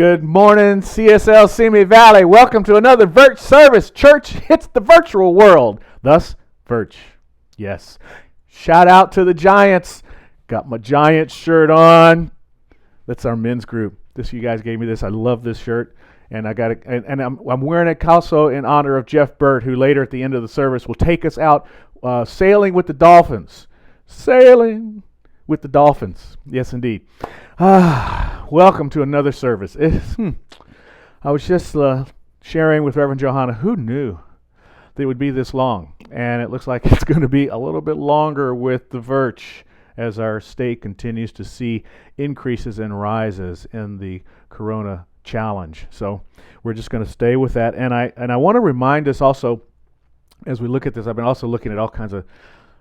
Good morning, CSL Simi Valley. Welcome to another Virch service. Church hits the virtual world, thus Virch. Yes. Shout out to the Giants. Got my Giants shirt on. That's our men's group. You guys gave me this. I love this shirt, and I got it. And I'm wearing it also in honor of Jeff Burt, who later at the end of the service will take us out sailing with the Dolphins. Sailing with the Dolphins. Yes, indeed. Welcome to another service. I was just sharing with Reverend Johanna. Who knew that it would be this long? And it looks like it's going to be a little bit longer with the Virch as our state continues to see increases and rises in the Corona challenge. So we're just going to stay with that. And I want to remind us also, as we look at this, I've been also looking at all kinds of,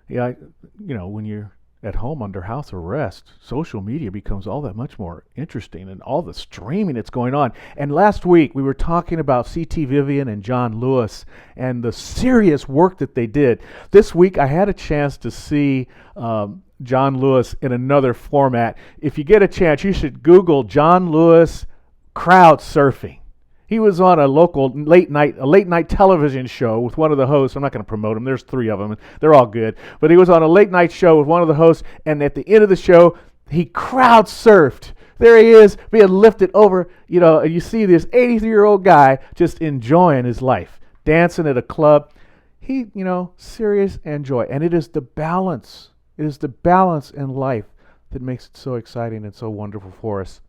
when you're at home under house arrest, social media becomes all that much more interesting and all the streaming that's going on. And last week we were talking about C.T. Vivian and John Lewis and the serious work that they did. This week I had a chance to see John Lewis in another format. If you get a chance, you should Google John Lewis crowd surfing. He was on a local late night television show with one of the hosts. I'm not going to promote him. There's 3 of them. They're all good. But he was on a late night show with one of the hosts, and at the end of the show, he crowd surfed. There he is being lifted over, and you see this 83-year-old guy just enjoying his life, dancing at a club. He, serious and joy. And it is the balance. It is the balance in life that makes it so exciting and so wonderful for us.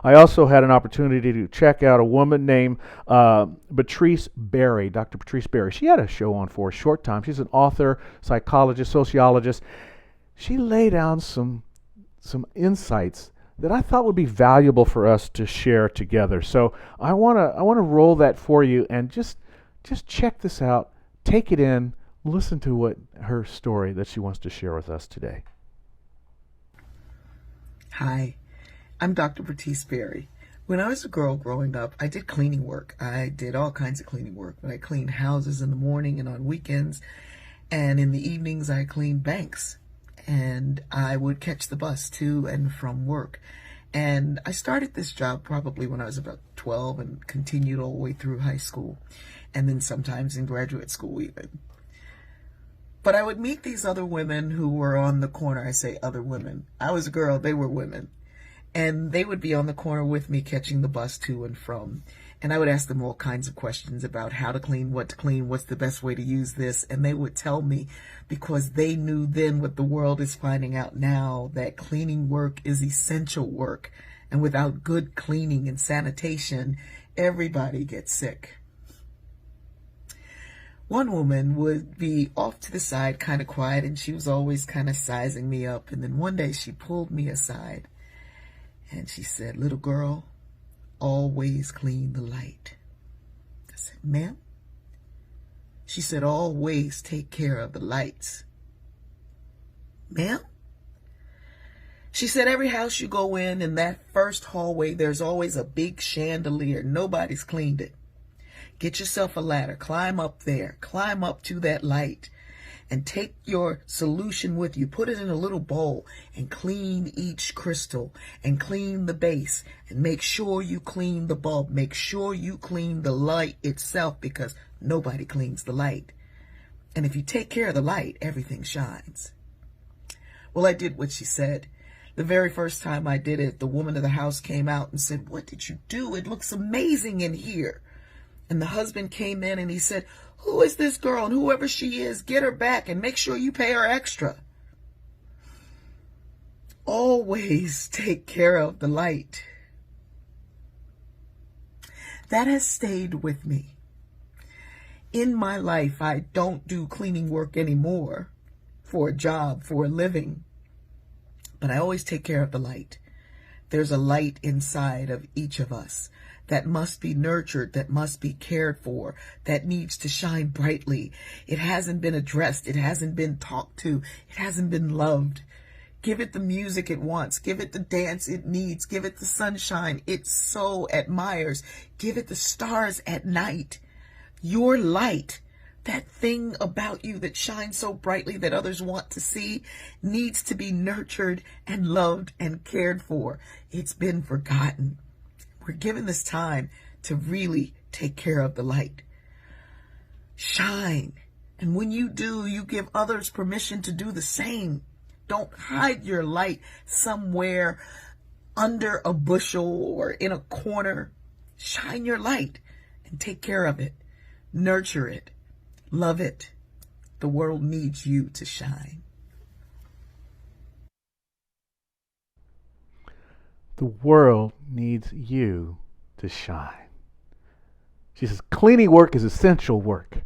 I also had an opportunity to check out a woman named Patrice Berry, Dr. Patrice Berry. She had a show on for a short time. She's an author, psychologist, sociologist. She laid down some insights that I thought would be valuable for us to share together. So I want to roll that for you and just check this out, take it in, listen to what her story that she wants to share with us today. Hi. I'm Dr. Patrice Berry. When I was a girl growing up, I did cleaning work. I did all kinds of cleaning work. But I cleaned houses in the morning and on weekends. And in the evenings, I cleaned banks. And I would catch the bus to and from work. And I started this job probably when I was about 12 and continued all the way through high school. And then sometimes in graduate school even. But I would meet these other women who were on the corner. I say other women. I was a girl. They were women. And they would be on the corner with me catching the bus to and from. And I would ask them all kinds of questions about how to clean, what to clean, what's the best way to use this. And they would tell me, because they knew then what the world is finding out now, that cleaning work is essential work. And without good cleaning and sanitation, everybody gets sick. One woman would be off to the side, kind of quiet, and she was always kind of sizing me up. And then one day she pulled me aside. And she said, "Little girl, always clean the light." I said, "Ma'am?" She said, "Always take care of the lights." "Ma'am?" She said, "Every house you go in that first hallway, there's always a big chandelier. Nobody's cleaned it. Get yourself a ladder. Climb up there. Climb up to that light. And take your solution with you, put it in a little bowl, and clean each crystal, and clean the base, and make sure you clean the bulb. Make sure you clean the light itself, because nobody cleans the light. And if you take care of the light, everything shines." Well, I did what she said. The very first time I did it, the woman of the house came out and said, "What did you do? It looks amazing in here." And the husband came in and he said, "Who is this girl? And whoever she is, get her back and make sure you pay her extra." Always take care of the light. That has stayed with me. In my life, I don't do cleaning work anymore for a job, for a living. But I always take care of the light. There's a light inside of each of us that must be nurtured, that must be cared for, that needs to shine brightly. It hasn't been addressed. It hasn't been talked to. It hasn't been loved. Give it the music it wants. Give it the dance it needs. Give it the sunshine it so admires. Give it the stars at night. Your light, that thing about you that shines so brightly that others want to see, needs to be nurtured and loved and cared for. It's been forgotten. We're given this time to really take care of the light. Shine. And when you do, you give others permission to do the same. Don't hide your light somewhere under a bushel or in a corner. Shine your light and take care of it. Nurture it. Love it. The world needs you to shine. The world needs you to shine. She says, cleaning work is essential work.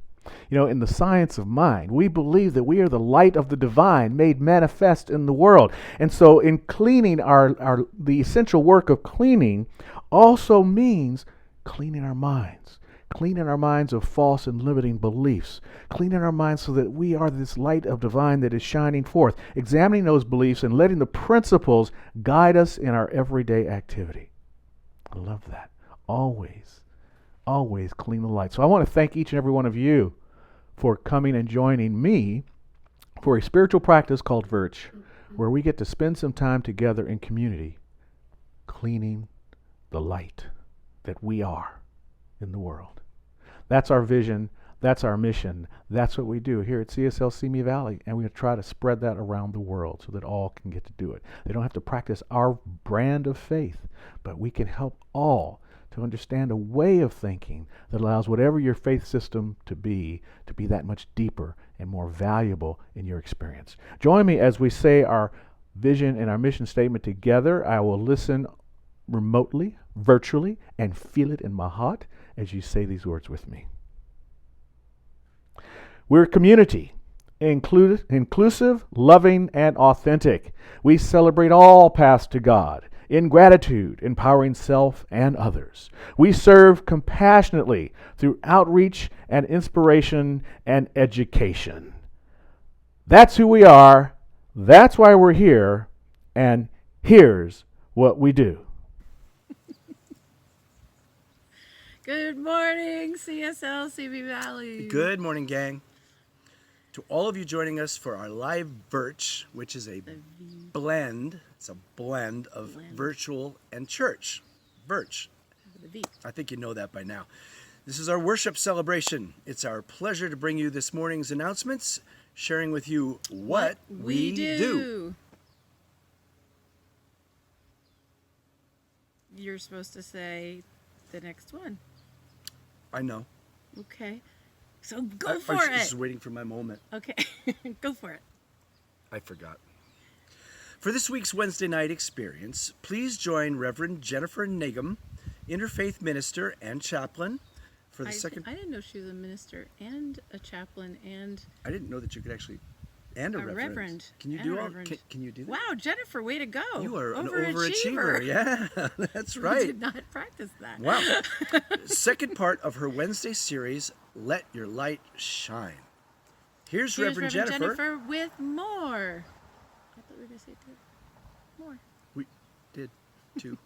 You know, in the science of mind, we believe that we are the light of the divine made manifest in the world. And so in cleaning the essential work of cleaning also means cleaning our minds. Cleaning our minds of false and limiting beliefs. Cleaning our minds so that we are this light of divine that is shining forth. Examining those beliefs and letting the principles guide us in our everyday activity. I love that. Always clean the light. So I want to thank each and every one of you for coming and joining me for a spiritual practice called Virch, where we get to spend some time together in community, cleaning the light that we are in the world. That's our vision. That's our mission. That's what we do here at CSL Simi Valley, and we try to spread that around the world so that all can get to do it. They don't have to practice our brand of faith, but we can help all to understand a way of thinking that allows whatever your faith system to be that much deeper and more valuable in your experience. Join me as we say our vision and our mission statement together. I will listen remotely, virtually, and feel it in my heart as you say these words with me. We're a community, inclusive, loving, and authentic. We celebrate all paths to God in gratitude, empowering self and others. We serve compassionately through outreach and inspiration and education. That's who we are. That's why we're here. And here's what we do. Good morning, CSL Simi Valley. Good morning, gang. To all of you joining us for our live Virch, which is a blend. It's a blend of virtual and church. Virch. I think you know that by now. This is our worship celebration. It's our pleasure to bring you this morning's announcements, sharing with you what we do. You're supposed to say the next one. I know. Okay. So go for I was it. just waiting for my moment. Okay. Go for it. I forgot. For this week's Wednesday night experience, please join Reverend Jennifer Nagum, interfaith minister and chaplain, for the I didn't know she was a minister and a chaplain and I didn't know that you could actually and a reverend. Can you and do a all? reverend. Can you do that? Wow, Jennifer, way to go! You are an overachiever. overachiever. Yeah, that's I right. did not practice that. Wow. Second part of her Wednesday series, Let Your Light Shine. Here's Reverend Jennifer with more. I thought we were going to say two. More. We did 2,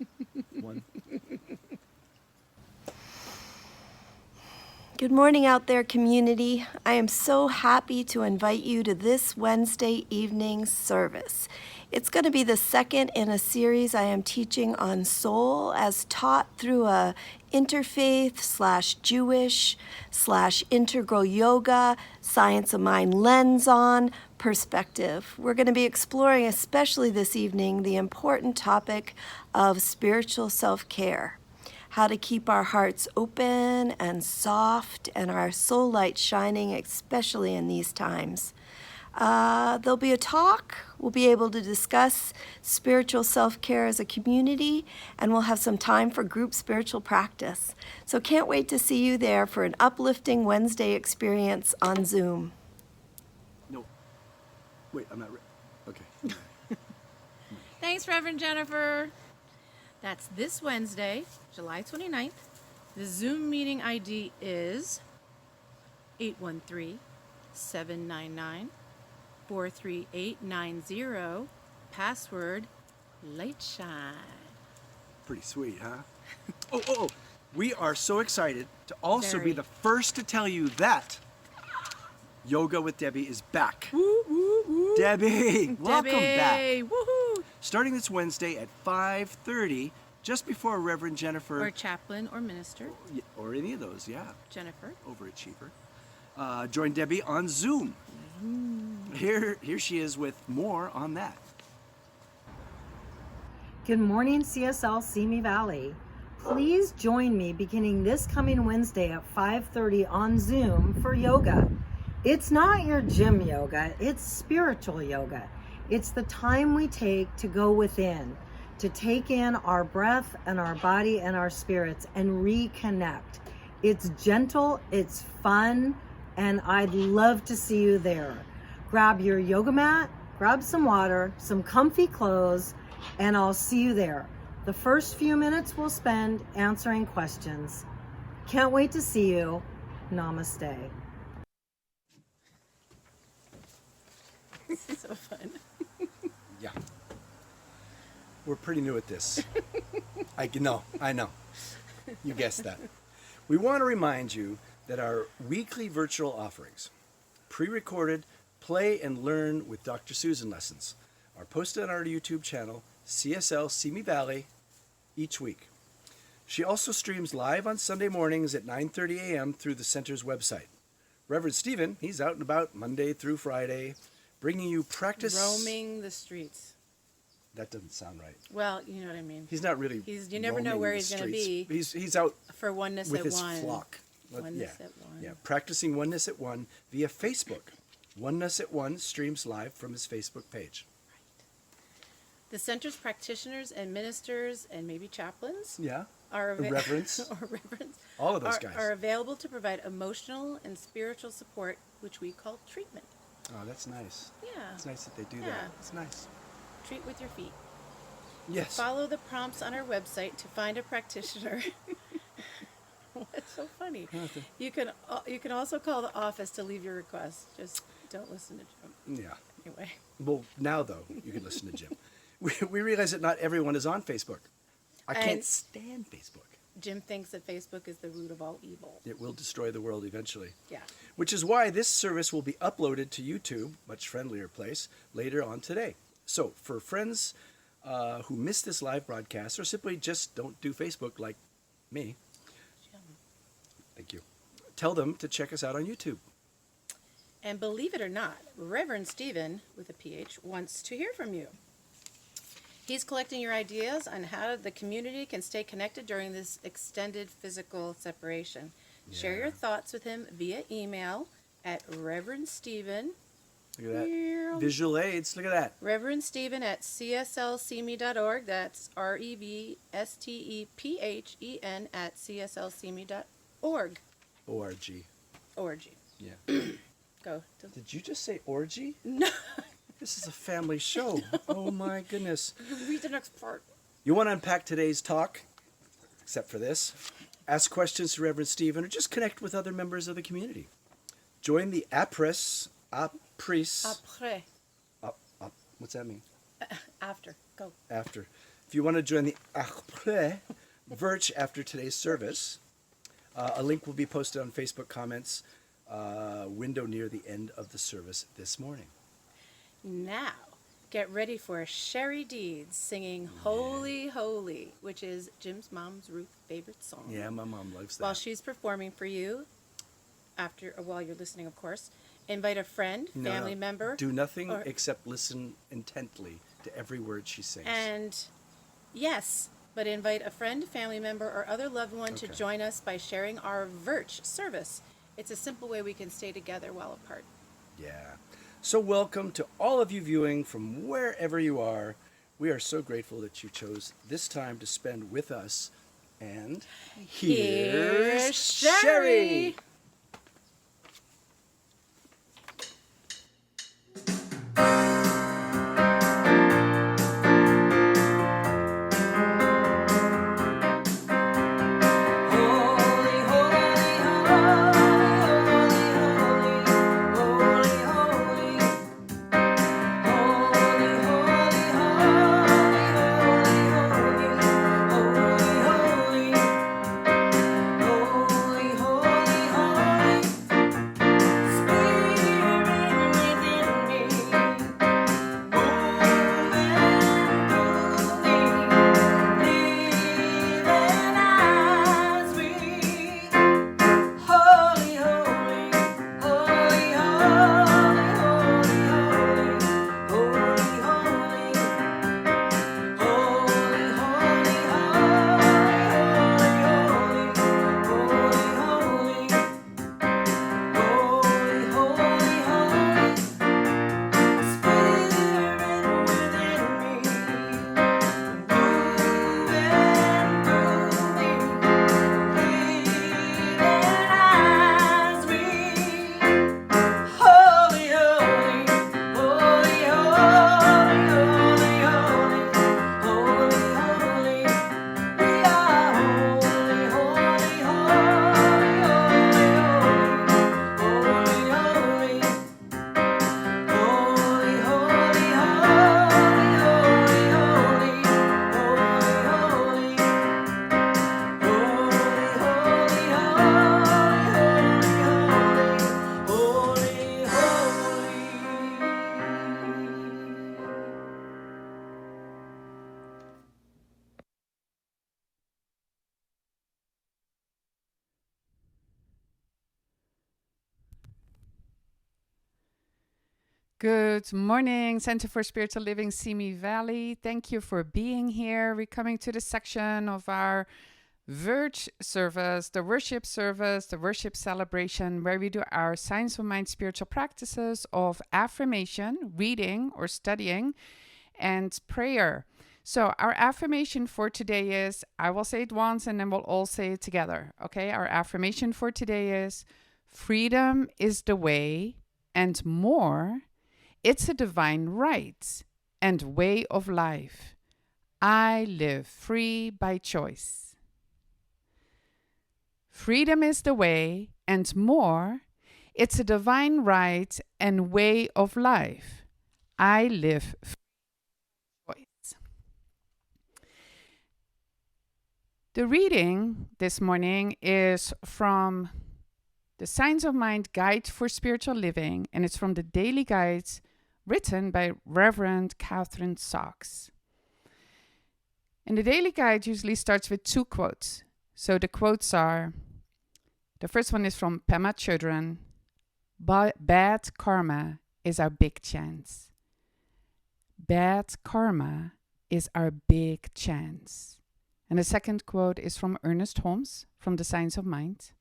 1. Good morning out there, community. I am so happy to invite you to this Wednesday evening service. It's going to be the second in a series I am teaching on soul as taught through a interfaith/Jewish/integral yoga, science of mind lens on perspective. We're going to be exploring, especially this evening, the important topic of spiritual self-care. How to keep our hearts open and soft and our soul light shining, especially in these times. There'll be a talk. We'll be able to discuss spiritual self-care as a community, and we'll have some time for group spiritual practice. So can't wait to see you there for an uplifting Wednesday experience on Zoom. No. Wait, I'm not ready. Okay. Thanks, Reverend Jennifer. That's this Wednesday, July 29th. The Zoom meeting ID is 813-799-43890. Password, Lightshine. Pretty sweet, huh? Oh. We are so excited to also be the first to tell you that Yoga with Debbie is back. Woo, woo, woo. Debbie, welcome back. Woohoo! Starting this Wednesday at 5:30 just before Reverend Jennifer, Or chaplain or minister, or any of those, yeah, Jennifer. overachiever, joined Debbie on Zoom. Here she is with more on that. Good morning, CSL Simi Valley. Please join me beginning this coming Wednesday at 5:30 on Zoom for yoga. It's not your gym yoga, it's spiritual yoga. It's the time we take to go within, to take in our breath and our body and our spirits and reconnect. It's gentle, it's fun, and I'd love to see you there. Grab your yoga mat, grab some water, some comfy clothes, and I'll see you there. The first few minutes we'll spend answering questions. Can't wait to see you. Namaste. So fun. Yeah. We're pretty new at this. I know. You guessed that. We want to remind you that our weekly virtual offerings, pre-recorded play and learn with Dr. Susan lessons, are posted on our YouTube channel, CSL Simi Valley, each week. She also streams live on Sunday mornings at 9:30 a.m. through the center's website. Reverend Stephen, he's out and about Monday through Friday, bringing you practice. Roaming the streets. That doesn't sound right. Well, you know what I mean. He's not really. You never know roaming where the he's going to streets. be. He's out For Oneness with at his One. flock. Oneness at One. Yeah, practicing Oneness at One via Facebook. Oneness at One streams live from his Facebook page. The center's practitioners and ministers and maybe chaplains Yeah. are Reverends. or reverends All of those guys. are available to provide emotional and spiritual support, which we call treatment. Oh, that's nice. Yeah. It's nice that they do Yeah. that. It's nice. Treat with your feet. Yes. Follow the prompts on our website to find a practitioner. What's so funny? You can also call the office to leave your request. Just don't listen to Jim. Yeah. Anyway. Well, now though, you can listen to Jim. We realize that not everyone is on Facebook. I can't And- stand Facebook. Jim thinks that Facebook is the root of all evil. It will destroy the world eventually. Yeah. Which is why this service will be uploaded to YouTube, much friendlier place, later on today. So for friends who miss this live broadcast or simply just don't do Facebook like me, thank you, tell them to check us out on YouTube. And believe it or not, Reverend Stephen, with a PH, wants to hear from you. He's collecting your ideas on how the community can stay connected during this extended physical separation. Share your thoughts with him via email at Reverend Stephen. Look at that. Visual aids, look at that. Reverend Stephen at cslcme.org. That's REVSTEPHEN at cslcme.org. O-R-G. Org. Yeah. Go. Did you just say orgy? No. This is a family show. Oh my goodness. Read the next part. You want to unpack today's talk, except for this, ask questions to Reverend Stephen, or just connect with other members of the community. Join the Apres. Après. What's that mean? After. Go. After. If you want to join the Après Virch after today's service, a link will be posted on Facebook comments window near the end of the service this morning. Now, get ready for Sherry Deeds singing Holy, Holy, which is Jim's mom's Ruth favorite song. Yeah, my mom loves that. While she's performing for you, while you're listening, of course, invite a friend, No, family member. Do nothing or- except listen intently to every word she sings. And yes, but invite a friend, family member, or other loved one to Okay. join us by sharing our Virch service. It's a simple way we can stay together while apart. Yeah. So welcome to all of you viewing from wherever you are. We are so grateful that you chose this time to spend with us. And here's Sherry. Holy, holy, holy, holy, holy, holy, holy, holy, holy, holy, holy, holy, holy, holy, Good morning, Center for Spiritual Living, Simi Valley. Thank you for being here. We're coming to the section of our Verge service, the worship celebration, where we do our Science of Mind spiritual practices of affirmation, reading or studying, and prayer. So our affirmation for today is, I will say it once and then we'll all say it together. Okay, our affirmation for today is, freedom is the way and more. It's a divine right and way of life. I live free by choice. Freedom is the way and more. It's a divine right and way of life. I live free by choice. The reading this morning is from the Science of Mind Guide for Spiritual Living, and it's from the Daily Guides written by Reverend Catherine Sachs. And the Daily Guide usually starts with 2 quotes. So the quotes are, the first one is from Pema Chodron, bad karma is our big chance. Bad karma is our big chance. And the second quote is from Ernest Holmes from The Science of Mind.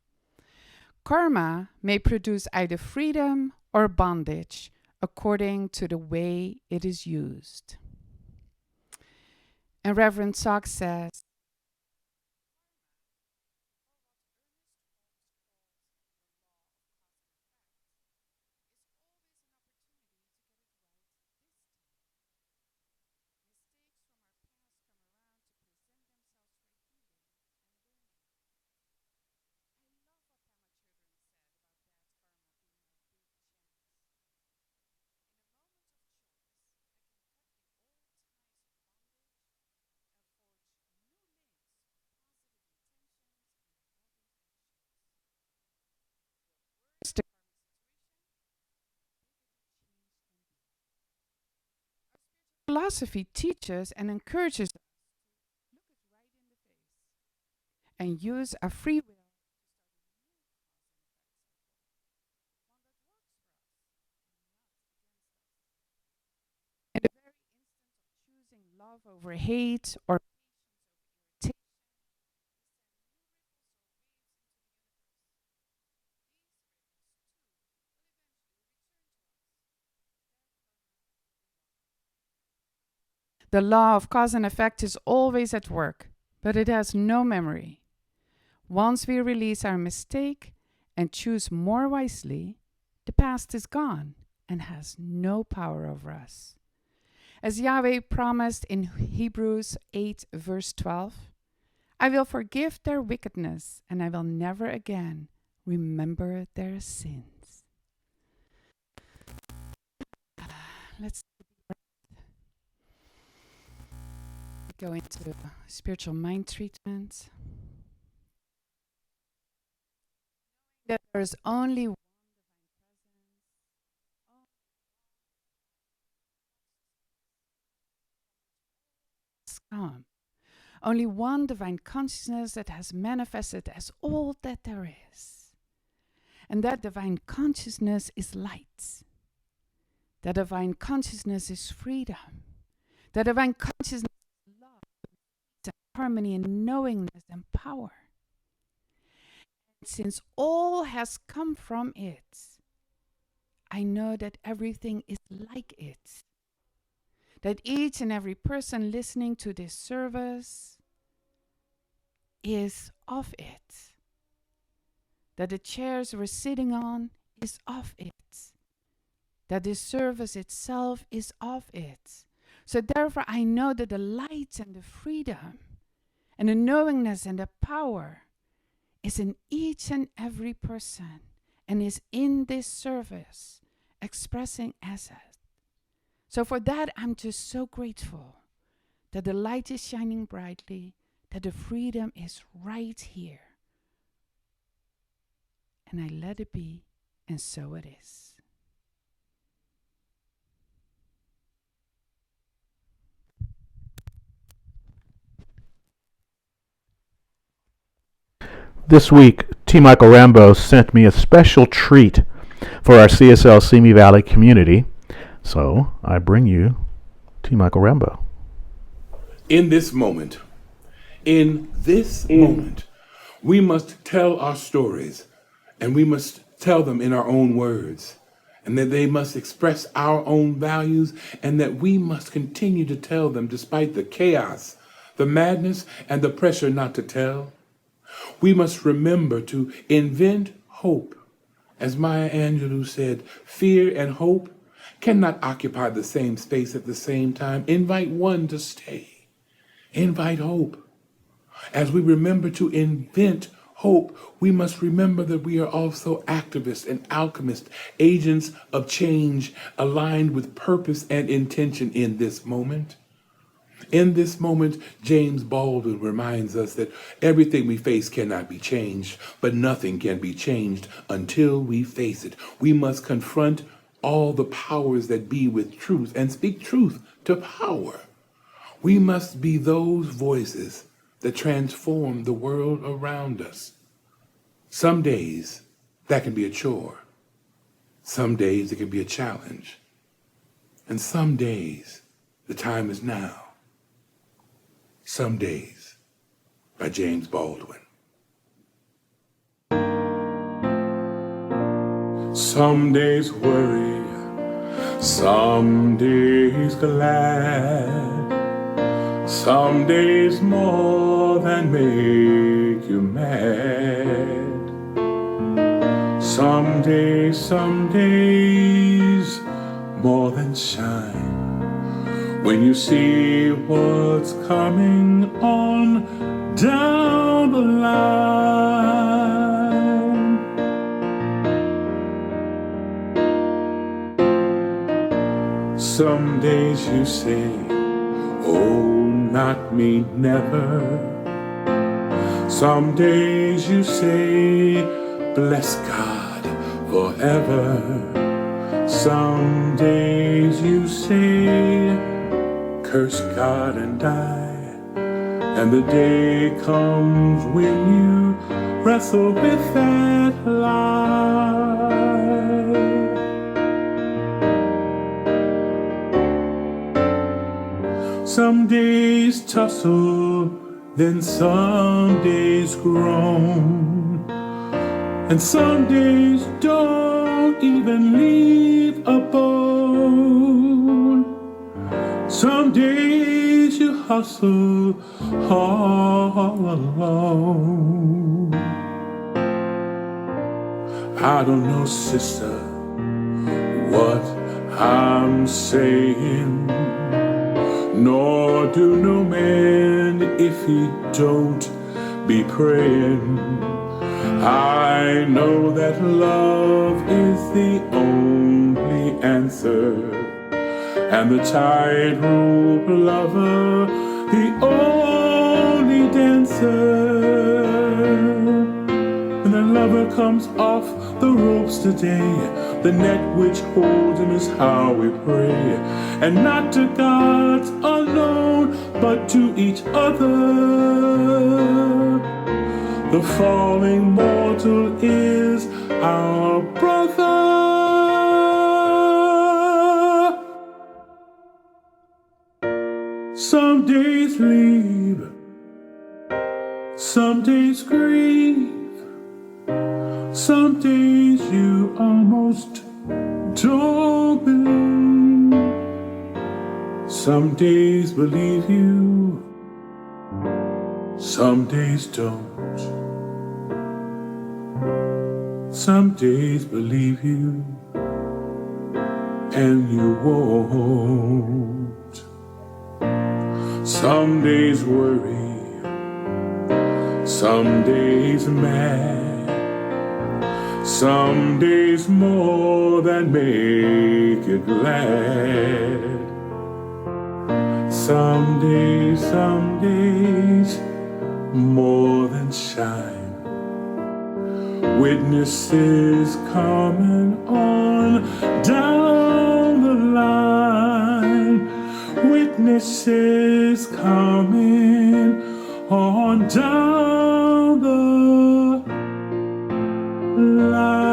Karma may produce either freedom or bondage according to the way it is used. And Reverend Sachs says, philosophy teaches and encourages us to look it right in the face and use our free will to start a new cause and effect. In the very instant of choosing love over hate or patience over irritation, the law of cause and effect is always at work, but it has no memory. Once we release our mistake and choose more wisely, the past is gone and has no power over us. As Yahweh promised in Hebrews 8 verse 12, I will forgive their wickedness and I will never again remember their sins. Let's go into spiritual mind treatment. That there is only one come. Only one divine consciousness that has manifested as all that there is. And that divine consciousness is light. That divine consciousness is freedom. That divine consciousness is love, and harmony, and knowingness and power. And since all has come from it, I know that everything is like it. That each and every person listening to this service is of it. That the chairs we're sitting on is of it. That this service itself is of it. So therefore I know that the light and the freedom and the knowingness and the power is in each and every person and is in this service expressing as it. So for that, I'm just so grateful that the light is shining brightly, that the freedom is right here. And I let it be, and so it is. This week, T. Michael Rambo sent me a special treat for our CSL Simi Valley community. So I bring you T. Michael Rambo. In this moment, we must tell our stories, and we must tell them in our own words, and that they must express our own values, and that we must continue to tell them despite the chaos, the madness, and the pressure not to tell. We must remember to invent hope. As Maya Angelou said, fear and hope cannot occupy the same space at the same time. Invite one to stay. Invite hope. As we remember to invent hope, we must remember that we are also activists and alchemists, agents of change aligned with purpose and intention in this moment. In this moment, James Baldwin reminds us that everything we face cannot be changed, but nothing can be changed until we face it. We must confront all the powers that be with truth and speak truth to power. We must be those voices that transform the world around us. Some days that can be a chore. Some days it can be a challenge. And some days the time is now. Some Days by James Baldwin. Some days worry, some days glad, some days more than make you mad. Some days more than shine. When you see what's coming on down the line. Some days you say, oh, not me, never. Some days you say, bless God forever. Some days you say, curse God and die, and the day comes when you wrestle with that lie. Some days tussle, then some days groan, and some days don't even leave a bone. Some days you hustle all alone. I don't know, sister, what I'm saying, nor do no man if he don't be praying. I know that love is the only answer, and the tightrope lover, the only dancer. When the lover comes off the ropes today, the net which holds him is how we pray, and not to gods alone, but to each other. The falling mortal is our brother. Some days leave, some days grieve, some days you almost don't believe. Some days believe you, some days don't. Some days believe you, and you won't. Some days worry, some days mad, some days more than make you glad. Some days more than shine. Witnesses coming on down the line. Witnesses coming on down the line.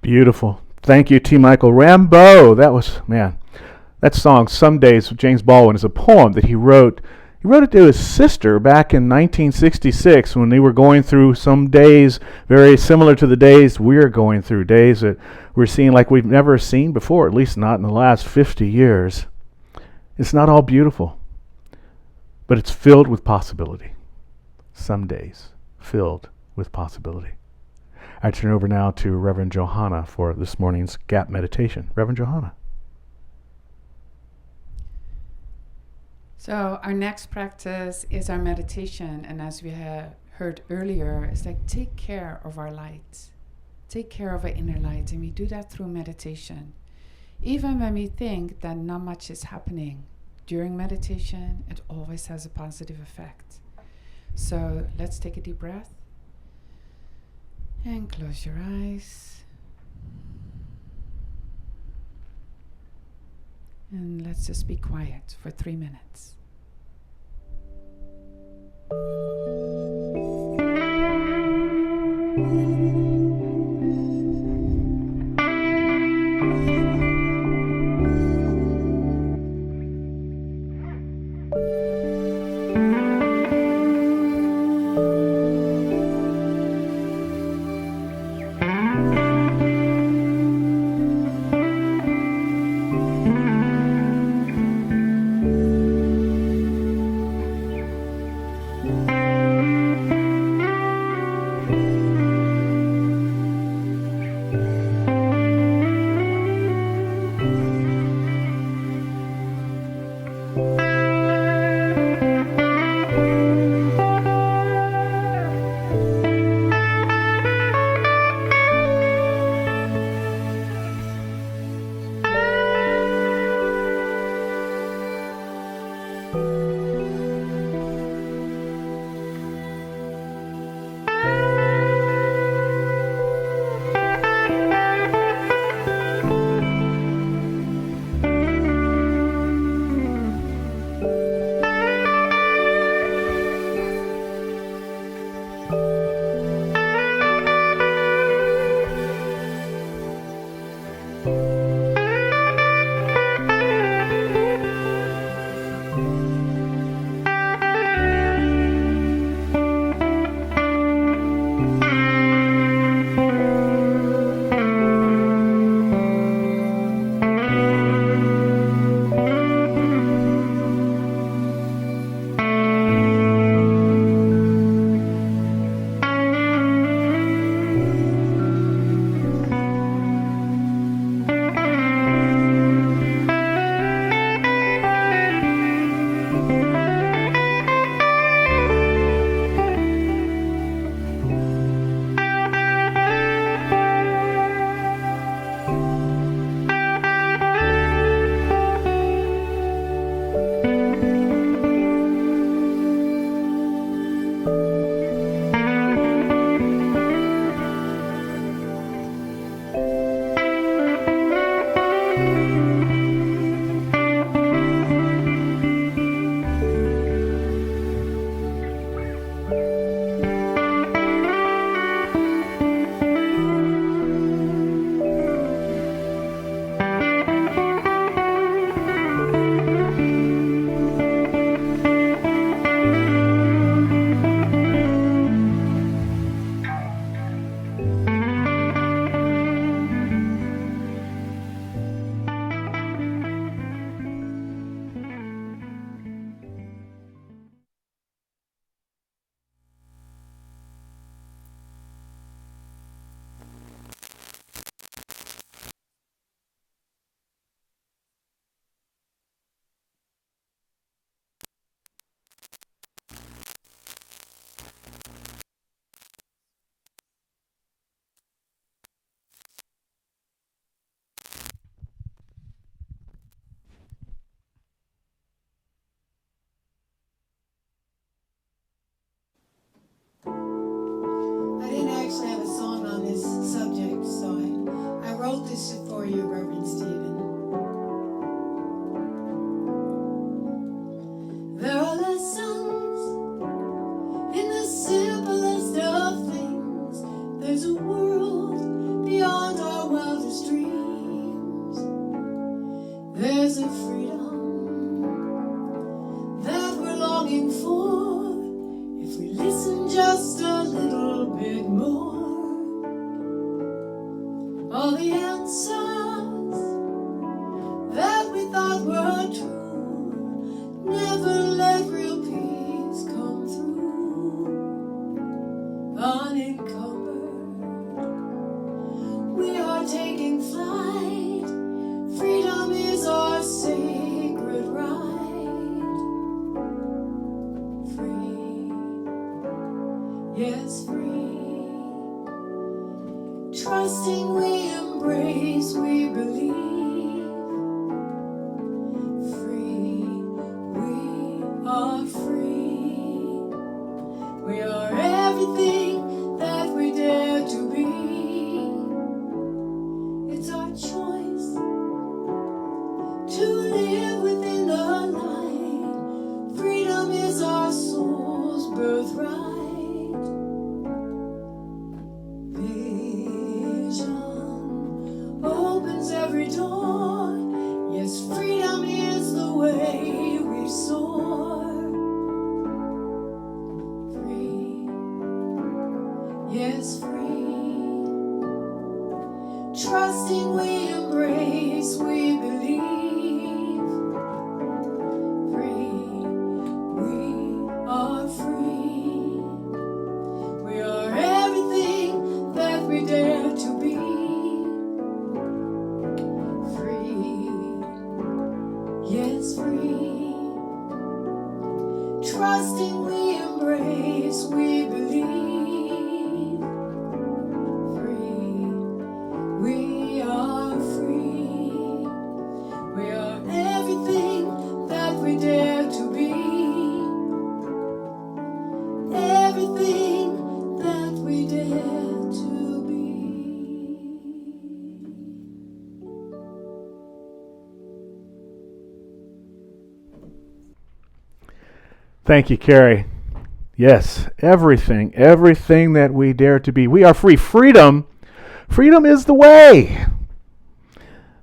Beautiful. Thank you, T. Michael Rambo. That was, man, that song, Some Days, with James Baldwin, is a poem that he wrote. He wrote it to his sister back in 1966 when they were going through some days very similar to the days we're going through, days that we're seeing like we've never seen before, at least not in the last 50 years. It's not all beautiful, but it's filled with possibility. Some days filled with possibility. I turn over now to Reverend Johanna for this morning's Gap Meditation. Reverend Johanna. So our next practice is our meditation, and as we have heard earlier, it's like take care of our light. Take care of our inner light, and we do that through meditation. Even when we think that not much is happening, during meditation, it always has a positive effect. So let's take a deep breath. And close your eyes. And let's just be quiet for 3 minutes. I didn't actually have a song on this subject, so I wrote this for you, Reverend Stephen. There are lessons in the simplest of things. There's a world beyond our wildest dreams. There's a freedom that we're longing for if we listen just a little bit more. All the answers that we thought were true never let real peace come through. Unencumbered, we are taking flight. Freedom is our sacred right. Free, yes, free. Trusting we embrace, we believe. Free, we are free. We are everything that we dare to be. It's our choice to live within the light. Freedom is our soul's birthright. Vision opens every door. Yes, freedom is the way we soar. Free, yes, free. Trusting we embrace, we believe. Free, we are free. We are everything that we dare to be. Free, yes, free. Trusting we embrace, we believe. Free, we are free. We are everything that we dare to be. Everything that we dare to be. Thank you, Carrie. Yes, everything that we dare to be. We are free. Freedom is the way.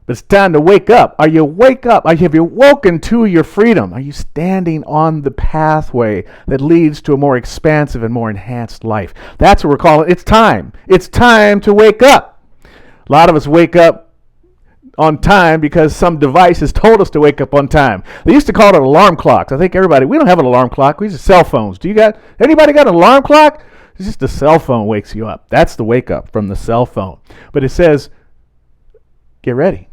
But it's time to wake up. Have you woken to your freedom? Are you standing on the pathway that leads to a more expansive and more enhanced life? That's what we're calling it. It's time. It's time to wake up. A lot of us wake up on time because some device has told us to wake up on time. They used to call it alarm clocks. I think we don't have an alarm clock. We use cell phones. Anybody got an alarm clock? It's just a cell phone wakes you up. That's the wake up from the cell phone. But it says, get ready.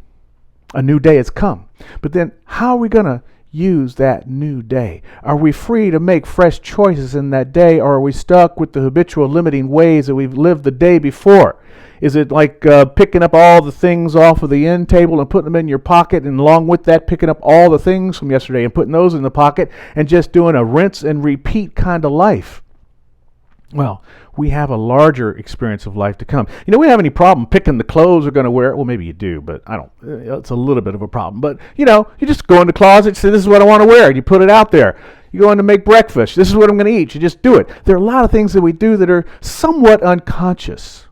A new day has come. But then how are we going to use that new day? Are we free to make fresh choices in that day, or are we stuck with the habitual limiting ways that we've lived the day before? Is it like picking up all the things off of the end table and putting them in your pocket, and along with that picking up all the things from yesterday and putting those in the pocket and just doing a rinse and repeat kind of life? Well, we have a larger experience of life to come. We don't have any problem picking the clothes we're going to wear. Well, maybe you do, but I don't. It's a little bit of a problem. But, you just go in the closet and say, this is what I want to wear, and you put it out there. You go in to make breakfast. This is what I'm going to eat. You just do it. There are a lot of things that we do that are somewhat unconscious.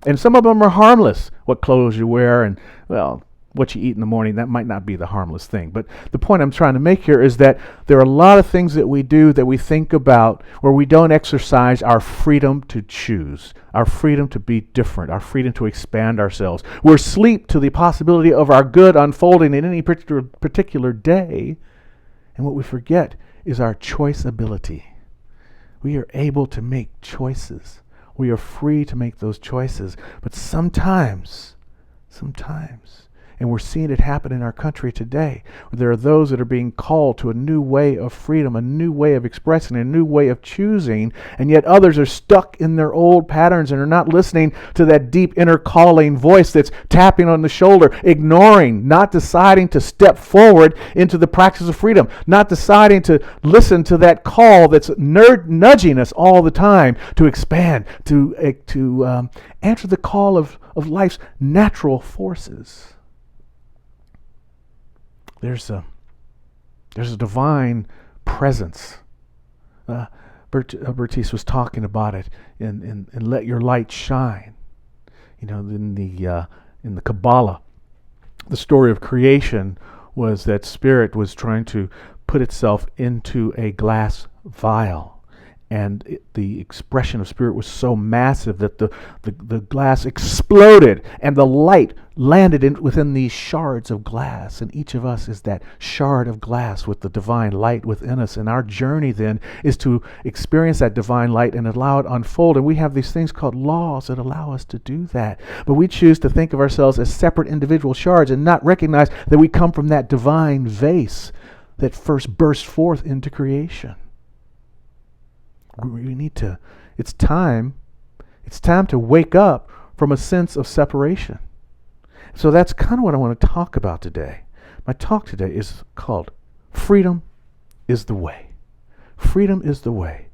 And some of them are harmless. What clothes you wear and, what you eat in the morning, that might not be the harmless thing. But the point I'm trying to make here is that there are a lot of things that we do that we think about where we don't exercise our freedom to choose, our freedom to be different, our freedom to expand ourselves. We're asleep to the possibility of our good unfolding in any particular day. And what we forget is our choice ability. We are able to make choices. We are free to make those choices. But sometimes, and we're seeing it happen in our country today, where there are those that are being called to a new way of freedom, a new way of expressing, a new way of choosing, and yet others are stuck in their old patterns and are not listening to that deep inner calling voice that's tapping on the shoulder, ignoring, not deciding to step forward into the practice of freedom, not deciding to listen to that call that's nudging us all the time to expand, to answer the call of life's natural forces. There's a divine presence. Bertice was talking about it in Let Your Light Shine. In in the Kabbalah, the story of creation was that spirit was trying to put itself into a glass vial. And the expression of spirit was so massive that the glass exploded and the light landed within these shards of glass. And each of us is that shard of glass with the divine light within us. And our journey then is to experience that divine light and allow it unfold. And we have these things called laws that allow us to do that. But we choose to think of ourselves as separate individual shards and not recognize that we come from that divine vase that first burst forth into creation. We need to, it's time to wake up from a sense of separation. So that's kind of what I want to talk about today. My talk today is called Freedom is the Way. Freedom is the way.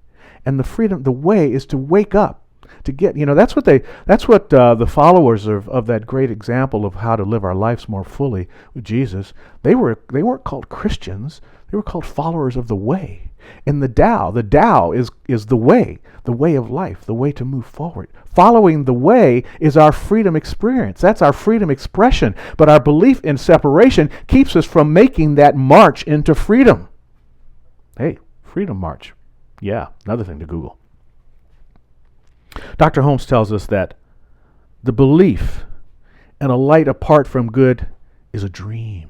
And the way is to wake up, to get, that's what the followers of that great example of how to live our lives more fully with Jesus, they weren't called Christians, they were called followers of the way. In the Tao is the way of life, the way to move forward. Following the way is our freedom experience. That's our freedom expression. But our belief in separation keeps us from making that march into freedom. Hey, Freedom March. Yeah, another thing to Google. Dr. Holmes tells us that the belief in a light apart from good is a dream.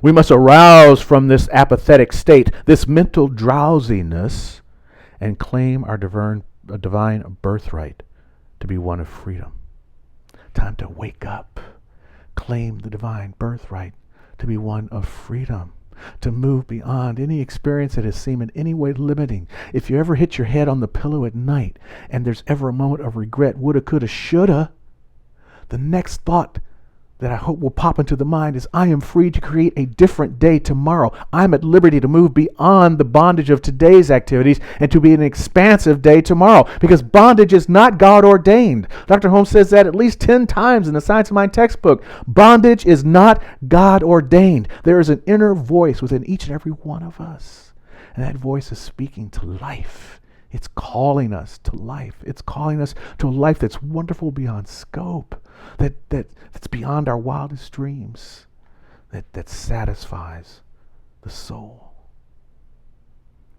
We must arouse from this apathetic state, this mental drowsiness, and claim our divine birthright to be one of freedom. Time to wake up. Claim the divine birthright to be one of freedom. To move beyond any experience that has seemed in any way limiting. If you ever hit your head on the pillow at night and there's ever a moment of regret, woulda, coulda, shoulda, the next thought that I hope will pop into the mind is, I am free to create a different day tomorrow. I'm at liberty to move beyond the bondage of today's activities and to be an expansive day tomorrow, because bondage is not God ordained. Dr. Holmes says that at least 10 times in the Science of Mind textbook. Bondage is not God ordained. There is an inner voice within each and every one of us, and that voice is speaking to life. It's calling us to life. It's calling us to a life that's wonderful beyond scope, that's beyond our wildest dreams, that satisfies the soul.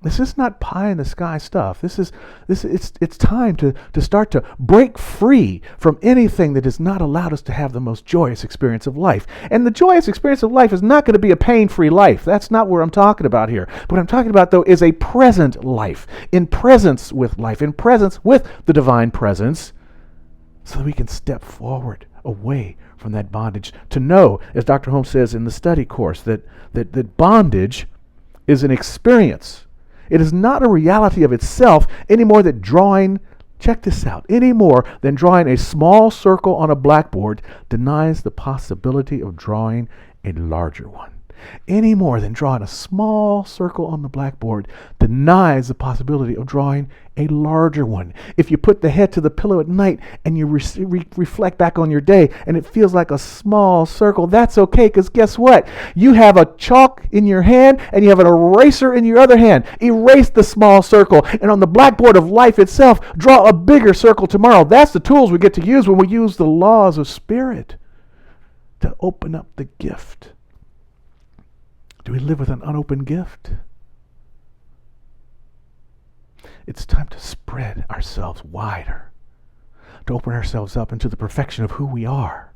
This is not pie in the sky stuff. It's time to start to break free from anything that has not allowed us to have the most joyous experience of life. And the joyous experience of life is not going to be a pain-free life. That's not what I'm talking about here. What I'm talking about, though, is a present life, in presence with life, in presence with the divine presence, so that we can step forward away from that bondage. To know, as Dr. Holmes says in the study course, that bondage is an experience. It is not a reality of itself any more than drawing, check this out, any more than drawing a small circle on a blackboard denies the possibility of drawing a larger one. Any more than drawing a small circle on the blackboard denies the possibility of drawing a larger one. If you put the head to the pillow at night and you reflect back on your day and it feels like a small circle, that's okay, because guess what? You have a chalk in your hand and you have an eraser in your other hand. Erase the small circle, and on the blackboard of life itself, draw a bigger circle tomorrow. That's the tools we get to use when we use the laws of spirit to open up the gift. Do we live with an unopened gift? It's time to spread ourselves wider, to open ourselves up into the perfection of who we are.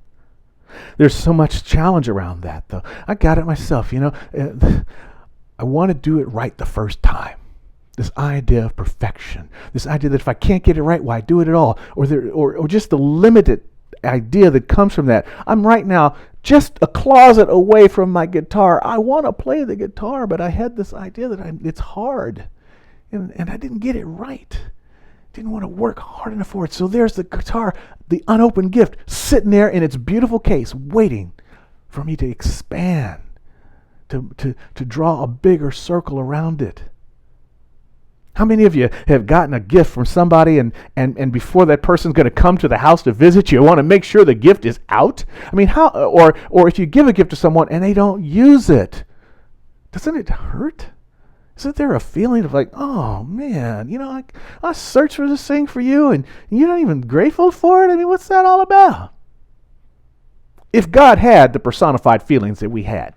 There's so much challenge around that, though. I got it myself, I want to do it right the first time. This idea of perfection, this idea that if I can't get it right, why do it at all? Or just the limited idea that comes from that. I'm right now just a closet away from my guitar. I want to play the guitar, but I had this idea that it's hard, and I didn't get it right. Didn't want to work hard enough for it. So there's the guitar, the unopened gift, sitting there in its beautiful case, waiting for me to expand, to draw a bigger circle around it. How many of you have gotten a gift from somebody and before that person's going to come to the house to visit you, want to make sure the gift is out? I mean, how, or if you give a gift to someone and they don't use it, doesn't it hurt? Isn't there a feeling of like, oh man, I searched for this thing for you and you're not even grateful for it? I mean, what's that all about? If God had the personified feelings that we had,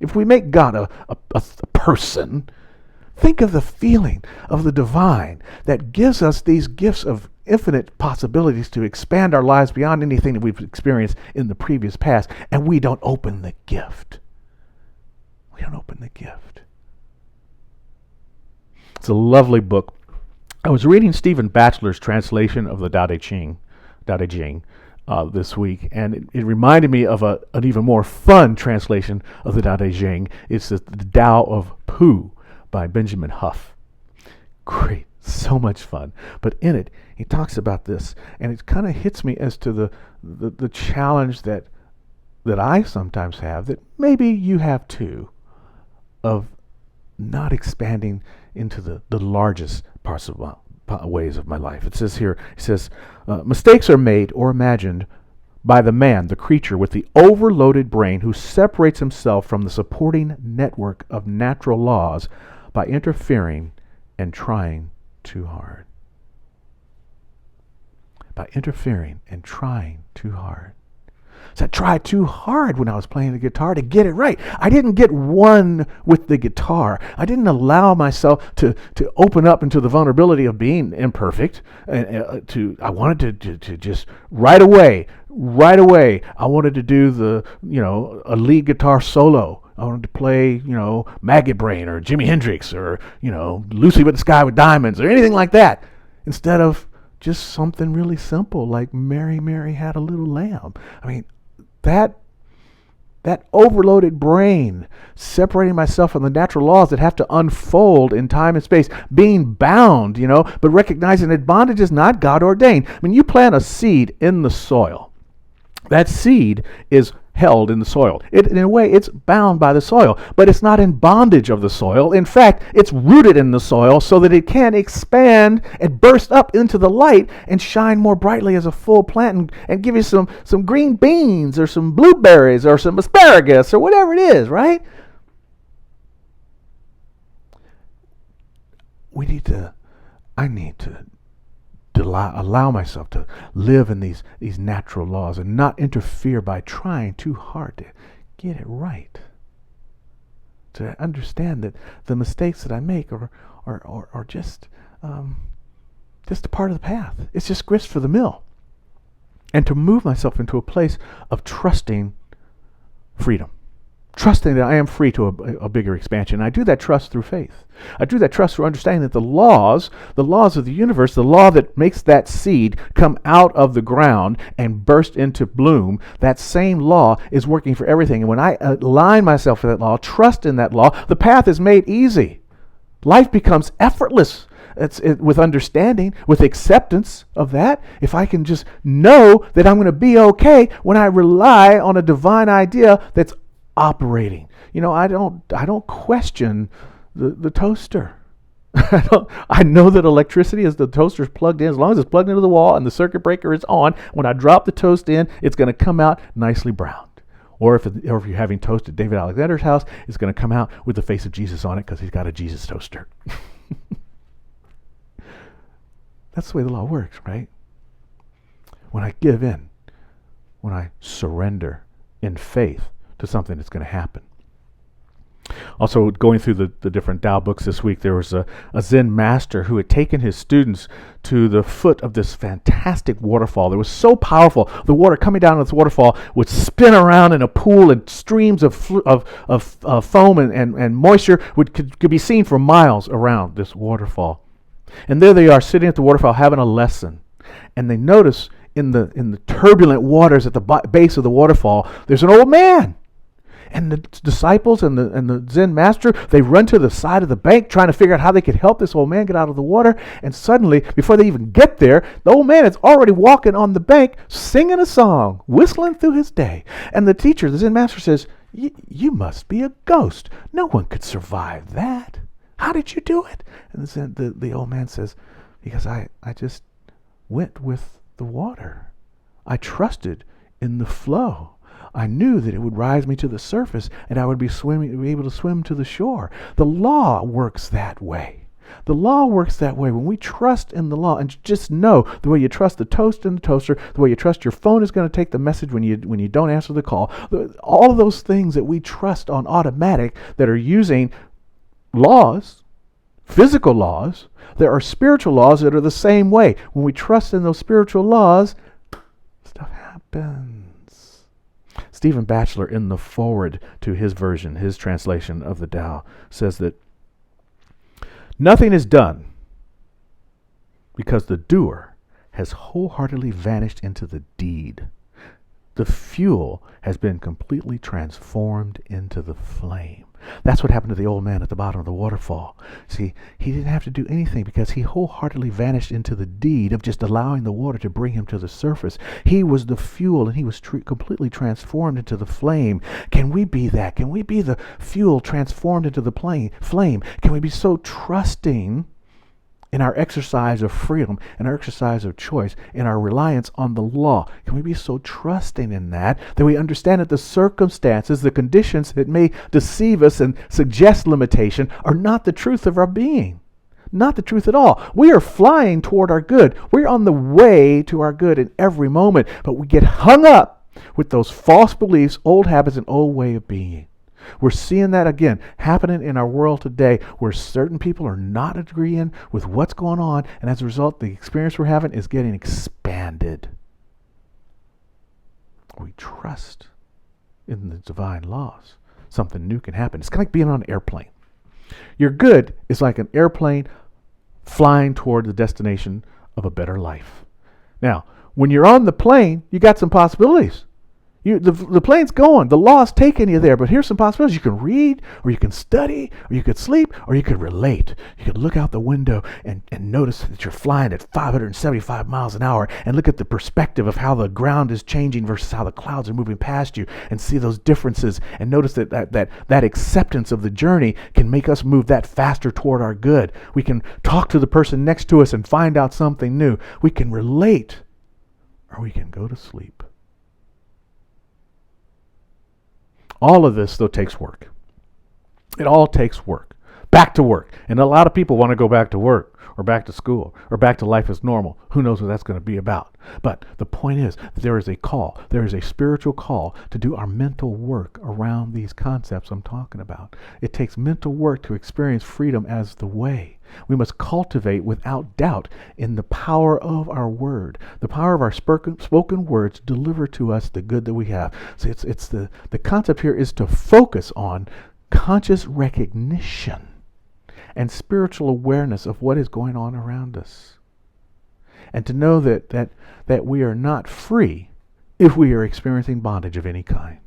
if we make God a person, think of the feeling of the divine that gives us these gifts of infinite possibilities to expand our lives beyond anything that we've experienced in the previous past, and we don't open the gift. We don't open the gift. It's a lovely book. I was reading Stephen Batchelor's translation of the Tao Te Ching this week, and it reminded me of an even more fun translation of the Tao Te Ching. It's the Tao of Pooh by Benjamin Huff. Great, so much fun. But in it, he talks about this, and it kind of hits me as to the challenge that I sometimes have, that maybe you have too, of not expanding into the largest parts of ways of my life. It says here, mistakes are made or imagined by the man, the creature with the overloaded brain who separates himself from the supporting network of natural laws by interfering and trying too hard. By interfering and trying too hard. So I tried too hard when I was playing the guitar to get it right. I didn't get one with the guitar. I didn't allow myself to open up into the vulnerability of being imperfect. I wanted to just right away, I wanted to do a lead guitar solo. I wanted to play, Maggot Brain or Jimi Hendrix or, Lucy with the Sky with Diamonds or anything like that, instead of just something really simple like Mary, Mary Had a Little Lamb. I mean, that overloaded brain, separating myself from the natural laws that have to unfold in time and space, being bound, but recognizing that bondage is not God ordained. I mean, you plant a seed in the soil. That seed is held in the soil. In a way, it's bound by the soil, but it's not in bondage of the soil. In fact, it's rooted in the soil so that it can expand and burst up into the light and shine more brightly as a full plant and give you some green beans or some blueberries or some asparagus or whatever it is, right? I need to allow myself to live in these natural laws and not interfere by trying too hard to get it right. To understand that the mistakes that I make are just a part of the path. It's just grist for the mill. And to move myself into a place of trusting freedom. Trusting that I am free to a bigger expansion. I do that trust through faith. I do that trust through understanding that the laws of the universe, the law that makes that seed come out of the ground and burst into bloom, that same law is working for everything. And when I align myself with that law, trust in that law, the path is made easy. Life becomes effortless. With understanding, with acceptance of that. If I can just know that I'm going to be okay when I rely on a divine idea that's operating. I don't question the toaster. I know that electricity, as the toaster's plugged in, as long as it's plugged into the wall and the circuit breaker is on, when I drop the toast in, it's going to come out nicely browned. Or if you're having toast at David Alexander's house, it's going to come out with the face of Jesus on it because he's got a Jesus toaster. That's the way the law works, right? When I give in, when I surrender in faith to something that's going to happen. Also, going through the different Tao books this week, there was a Zen master who had taken his students to the foot of this fantastic waterfall that was so powerful. The water coming down this waterfall would spin around in a pool, and streams of foam and moisture could be seen for miles around this waterfall. And there they are, sitting at the waterfall having a lesson. And they notice in the turbulent waters at the base of the waterfall, there's an old man. And the disciples and the Zen master, they run to the side of the bank trying to figure out how they could help this old man get out of the water. And suddenly, before they even get there, the old man is already walking on the bank, singing a song, whistling through his day. And the teacher, the Zen master, says, you must be a ghost. No one could survive that. How did you do it? And the old man says, because I just went with the water. I trusted in the flow. I knew that it would rise me to the surface and I would be able to swim to the shore. The law works that way. The law works that way. When we trust in the law, and just know the way you trust the toast in the toaster, the way you trust your phone is going to take the message when you don't answer the call, all of those things that we trust on automatic that are using laws, physical laws, there are spiritual laws that are the same way. When we trust in those spiritual laws, stuff happens. Stephen Batchelor, in the foreword to his version, his translation of the Tao, says that nothing is done because the doer has wholeheartedly vanished into the deed. The fuel has been completely transformed into the flame. That's what happened to the old man at the bottom of the waterfall. See, he didn't have to do anything because he wholeheartedly vanished into the deed of just allowing the water to bring him to the surface. He was the fuel, and he was completely transformed into the flame. Can we be that? Can we be the fuel transformed into the flame? Can we be so trusting in our exercise of freedom, in our exercise of choice, in our reliance on the law? Can we be so trusting in that we understand that the circumstances, the conditions that may deceive us and suggest limitation are not the truth of our being? Not the truth at all. We are flying toward our good. We're on the way to our good in every moment, but we get hung up with those false beliefs, old habits, and old way of being. We're seeing that again happening in our world today, where certain people are not agreeing with what's going on, and as a result, the experience we're having is getting expanded. We trust in the divine laws. Something new can happen. It's kind of like being on an airplane. Your good is like an airplane flying toward the destination of a better life. Now, when you're on the plane, you got some possibilities. The plane's going. The law's taking you there. But here's some possibilities. You can read, or you can study, or you could sleep, or you could relate. You could look out the window and notice that you're flying at 575 miles an hour and look at the perspective of how the ground is changing versus how the clouds are moving past you, and see those differences, and notice that acceptance of the journey can make us move that faster toward our good. We can talk to the person next to us and find out something new. We can relate, or we can go to sleep. All of this, though, takes work. It all takes work. Back to work. And a lot of people want to go back to work, or back to school, or back to life as normal. Who knows what that's going to be about? But the point is, there is a call. There is a spiritual call to do our mental work around these concepts I'm talking about. It takes mental work to experience freedom as the way. We must cultivate without doubt in the power of our word, the power of our spoken words deliver to us the good that we have. So it's the concept here is to focus on conscious recognition and spiritual awareness of what is going on around us, and to know that we are not free if we are experiencing bondage of any kind.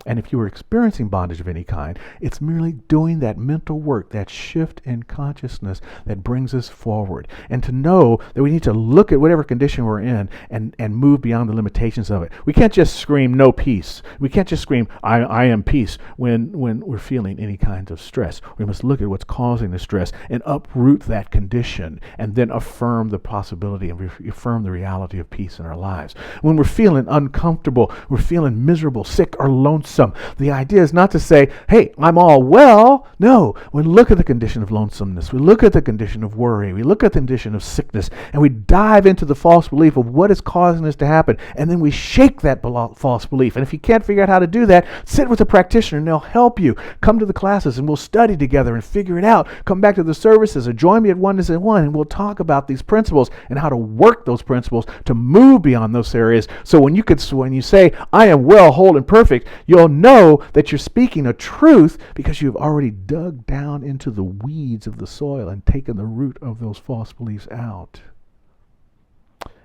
And if you are experiencing bondage of any kind, it's merely doing that mental work, that shift in consciousness that brings us forward. And to know that we need to look at whatever condition we're in and move beyond the limitations of it. We can't just scream no peace. We can't just scream I am peace when we're feeling any kind of stress. We must look at what's causing the stress and uproot that condition, and then affirm the possibility and affirm the reality of peace in our lives. When we're feeling uncomfortable, we're feeling miserable, sick, or lonesome, the idea is not to say, hey, I'm all well. No, we look at the condition of lonesomeness. We look at the condition of worry. We look at the condition of sickness, and we dive into the false belief of what is causing this to happen. And then we shake that false belief. And if you can't figure out how to do that, sit with a practitioner and they'll help you. Come to the classes and we'll study together and figure it out. Come back to the services or join me at Oneness at One, and we'll talk about these principles and how to work those principles to move beyond those areas. So when you say, I am well, whole, and perfect, you'll know that you're speaking a truth because you've already dug down into the weeds of the soil and taken the root of those false beliefs out.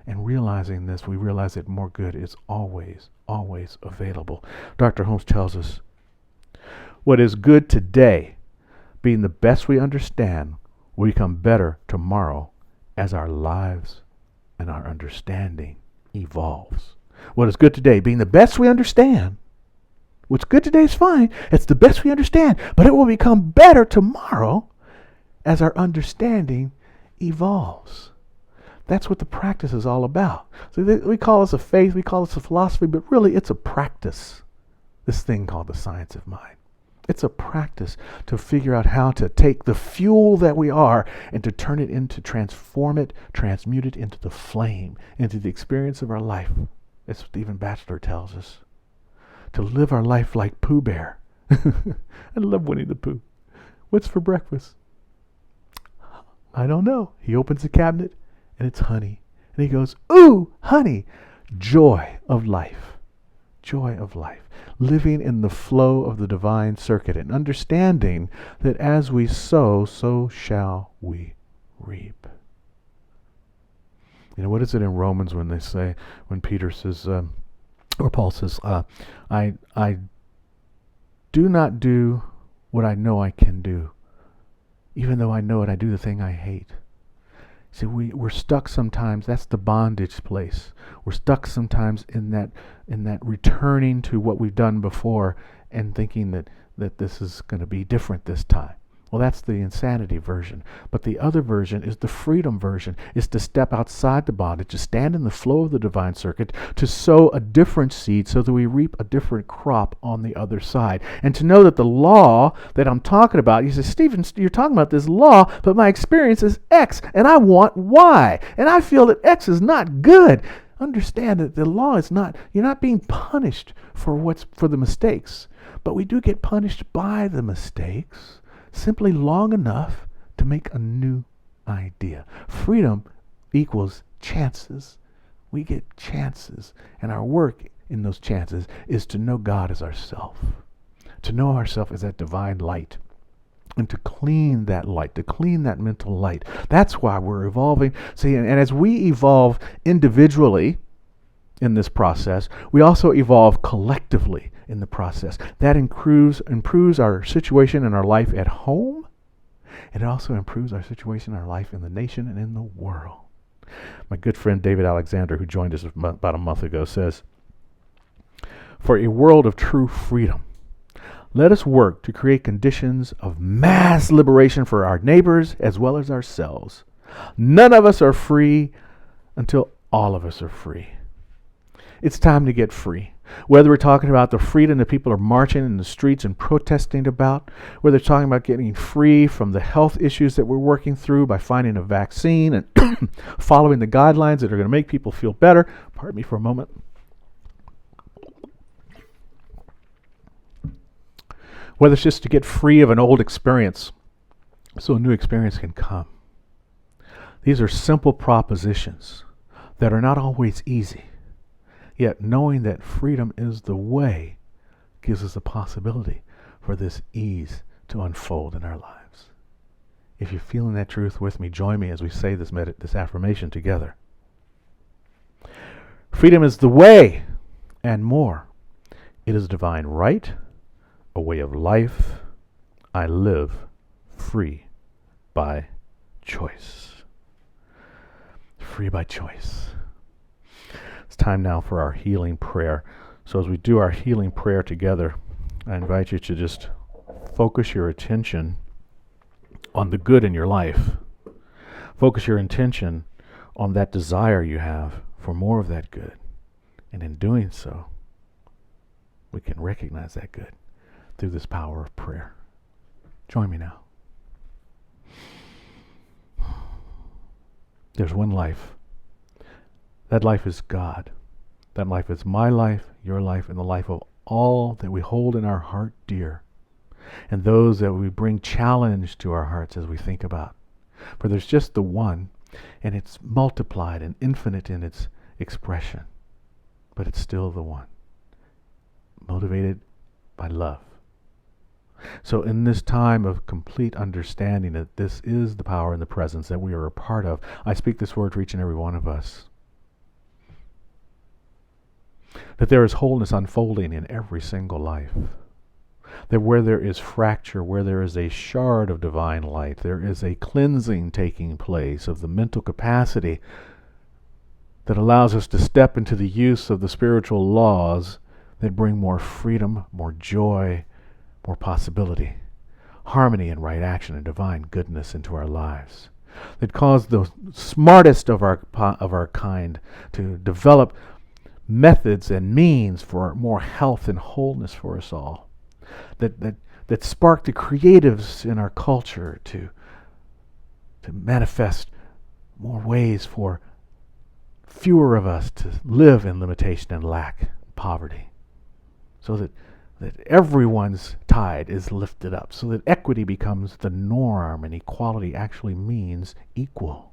And realizing this, we realize that more good is always, always available. Dr. Holmes tells us, what is good today, being the best we understand, will become better tomorrow as our lives and our understanding evolves. What is good today, being the best we understand. What's good today is fine. It's the best we understand. But it will become better tomorrow as our understanding evolves. That's what the practice is all about. So we call this a faith, we call this a philosophy, but really it's a practice. This thing called the science of mind. It's a practice to figure out how to take the fuel that we are and to turn it into, transform it, transmute it into the flame, into the experience of our life. As Stephen Batchelor tells us. To live our life like Pooh Bear. I love Winnie the Pooh. What's for breakfast? I don't know. He opens the cabinet and it's honey. And he goes, ooh, honey. Joy of life. Joy of life. Living in the flow of the divine circuit and understanding that as we sow, so shall we reap. You know, what is it in Romans when they say, when Peter says, or Paul says, I do not do what I know I can do. Even though I know it, I do the thing I hate. See, we're stuck sometimes. That's the bondage place. We're stuck sometimes in that returning to what we've done before and thinking that this is going to be different this time. Well, that's the insanity version. But the other version is the freedom version, is to step outside the bondage, to stand in the flow of the divine circuit, to sow a different seed so that we reap a different crop on the other side. And to know that the law that I'm talking about, you say, Stephen, you're talking about this law, but my experience is X, and I want Y. And I feel that X is not good. Understand that the law is not, you're not being punished for the mistakes, but we do get punished by the mistakes. Simply long enough to make a new idea. Freedom equals chances. We get chances. And our work in those chances is to know God as ourself. To know ourselves as that divine light. And to clean that light, to clean that mental light. That's why we're evolving. See, and as we evolve individually in this process, we also evolve collectively in the process. That improves our situation in our life at home, and it also improves our situation in our life in the nation and in the world. My good friend David Alexander, who joined us about a month ago, says, for a world of true freedom, let us work to create conditions of mass liberation for our neighbors as well as ourselves. None of us are free until all of us are free. It's time to get free. Whether we're talking about the freedom that people are marching in the streets and protesting about, whether they're talking about getting free from the health issues that we're working through by finding a vaccine and following the guidelines that are going to make people feel better. Pardon me for a moment. Whether it's just to get free of an old experience so a new experience can come. These are simple propositions that are not always easy. Yet knowing that freedom is the way gives us a possibility for this ease to unfold in our lives. If you're feeling that truth with me, join me as we say this affirmation together. Freedom is the way and more. It is a divine right, a way of life. I live free by choice. Free by choice. It's time now for our healing prayer. So as we do our healing prayer together, I invite you to just focus your attention on the good in your life. Focus your attention on that desire you have for more of that good. And in doing so, we can recognize that good through this power of prayer. Join me now. There's one life. That life is God. That life is my life, your life, and the life of all that we hold in our heart dear, and those that we bring challenge to our hearts as we think about. For there's just the one, and it's multiplied and infinite in its expression, but it's still the one, motivated by love. So in this time of complete understanding that this is the power and the presence that we are a part of, I speak this word to each and every one of us. That there is wholeness unfolding in every single life. That where there is fracture, where there is a shard of divine light, there is a cleansing taking place of the mental capacity that allows us to step into the use of the spiritual laws that bring more freedom, more joy, more possibility, harmony and right action and divine goodness into our lives. That cause the smartest of our kind to develop methods and means for more health and wholeness for us all. that spark the creatives in our culture to manifest more ways for fewer of us to live in limitation and lack and poverty, so that everyone's tide is lifted up, so that equity becomes the norm and equality actually means equal.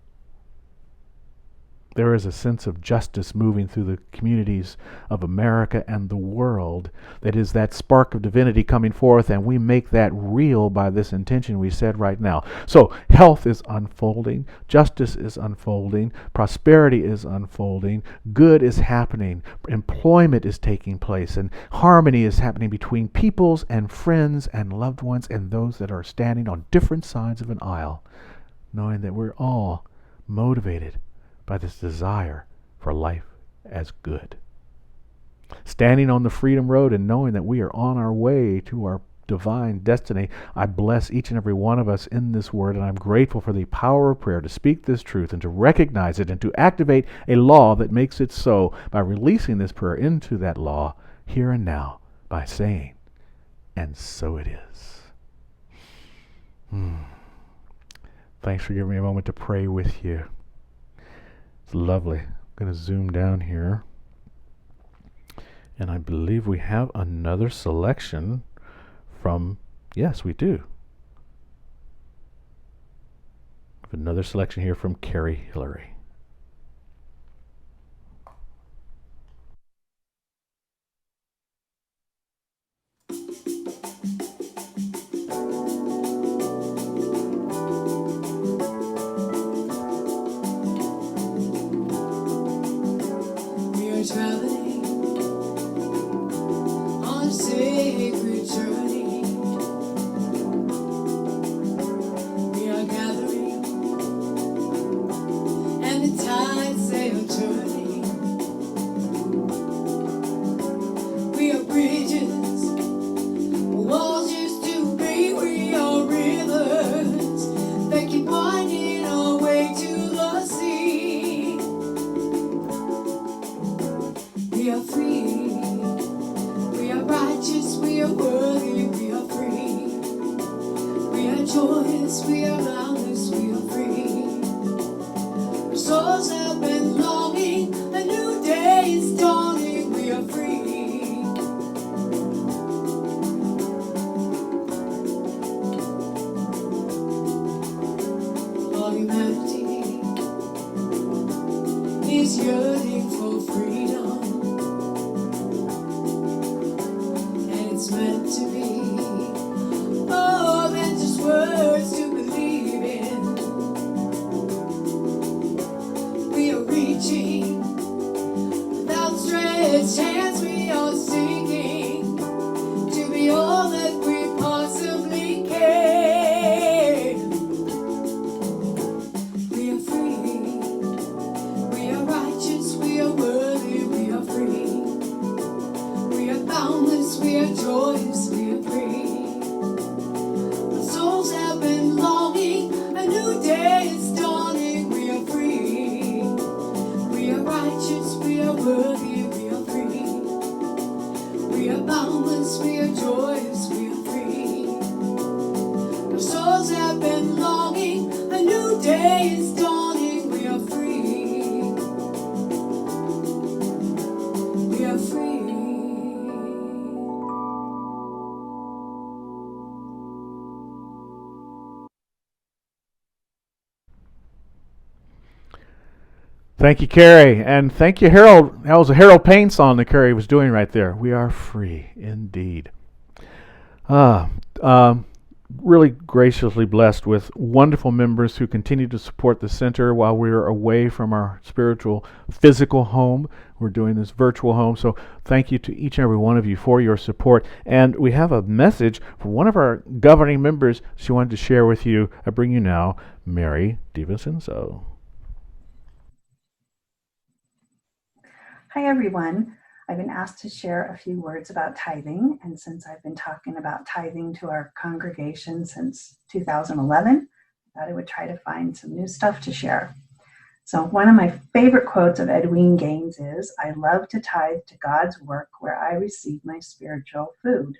There is a sense of justice moving through the communities of America and the world that is that spark of divinity coming forth, and we make that real by this intention we said right now. So health is unfolding, justice is unfolding, prosperity is unfolding, good is happening, employment is taking place, and harmony is happening between peoples and friends and loved ones and those that are standing on different sides of an aisle, knowing that we're all motivated by this desire for life as good. Standing on the freedom road and knowing that we are on our way to our divine destiny, I bless each and every one of us in this word, and I'm grateful for the power of prayer to speak this truth and to recognize it and to activate a law that makes it so by releasing this prayer into that law here and now by saying, and so it is. Thanks for giving me a moment to pray with you. Lovely. I'm going to zoom down here. And I believe we have another selection from, yes, we do. We have another selection here from Carrie Hillary. Traveling on a sacred journey. We are gathering, and the tides they are turning. We are bridges, walls used to be. We are rivers that keep winding our way to the sea. We are free, we are righteous, we are worthy, we are free. We are joyous, we are boundless, we are free. Our souls have been longing, a new day is dawning, we are free. All humanity is yearning for freedom. It's meant to be more than just words to believe in. We are reaching with outstretched hands. We are seeking to be all that we possibly can. We are free, we are righteous, we are worthy, we are free. We are boundless, we are joyous, we are free. Our souls have been longing, a new day is dawning, we are free. We are righteous, we are worthy, we are free. We are boundless, we are joyous, we are free. Our souls have been longing, a new day is dawning, we are free. We are free. Thank you, Carrie. And thank you, Harold. That was a Harold Payne song that Carrie was doing right there. We are free, indeed. Really graciously blessed with wonderful members who continue to support the center while we're away from our spiritual, physical home. We're doing this virtual home. So thank you to each and every one of you for your support. And we have a message from one of our governing members she wanted to share with you. I bring you now Mary DiVincenzo. Hi, everyone. I've been asked to share a few words about tithing, and since I've been talking about tithing to our congregation since 2011, I thought I would try to find some new stuff to share. So one of my favorite quotes of Edwene Gaines is, "I love to tithe to God's work where I receive my spiritual food."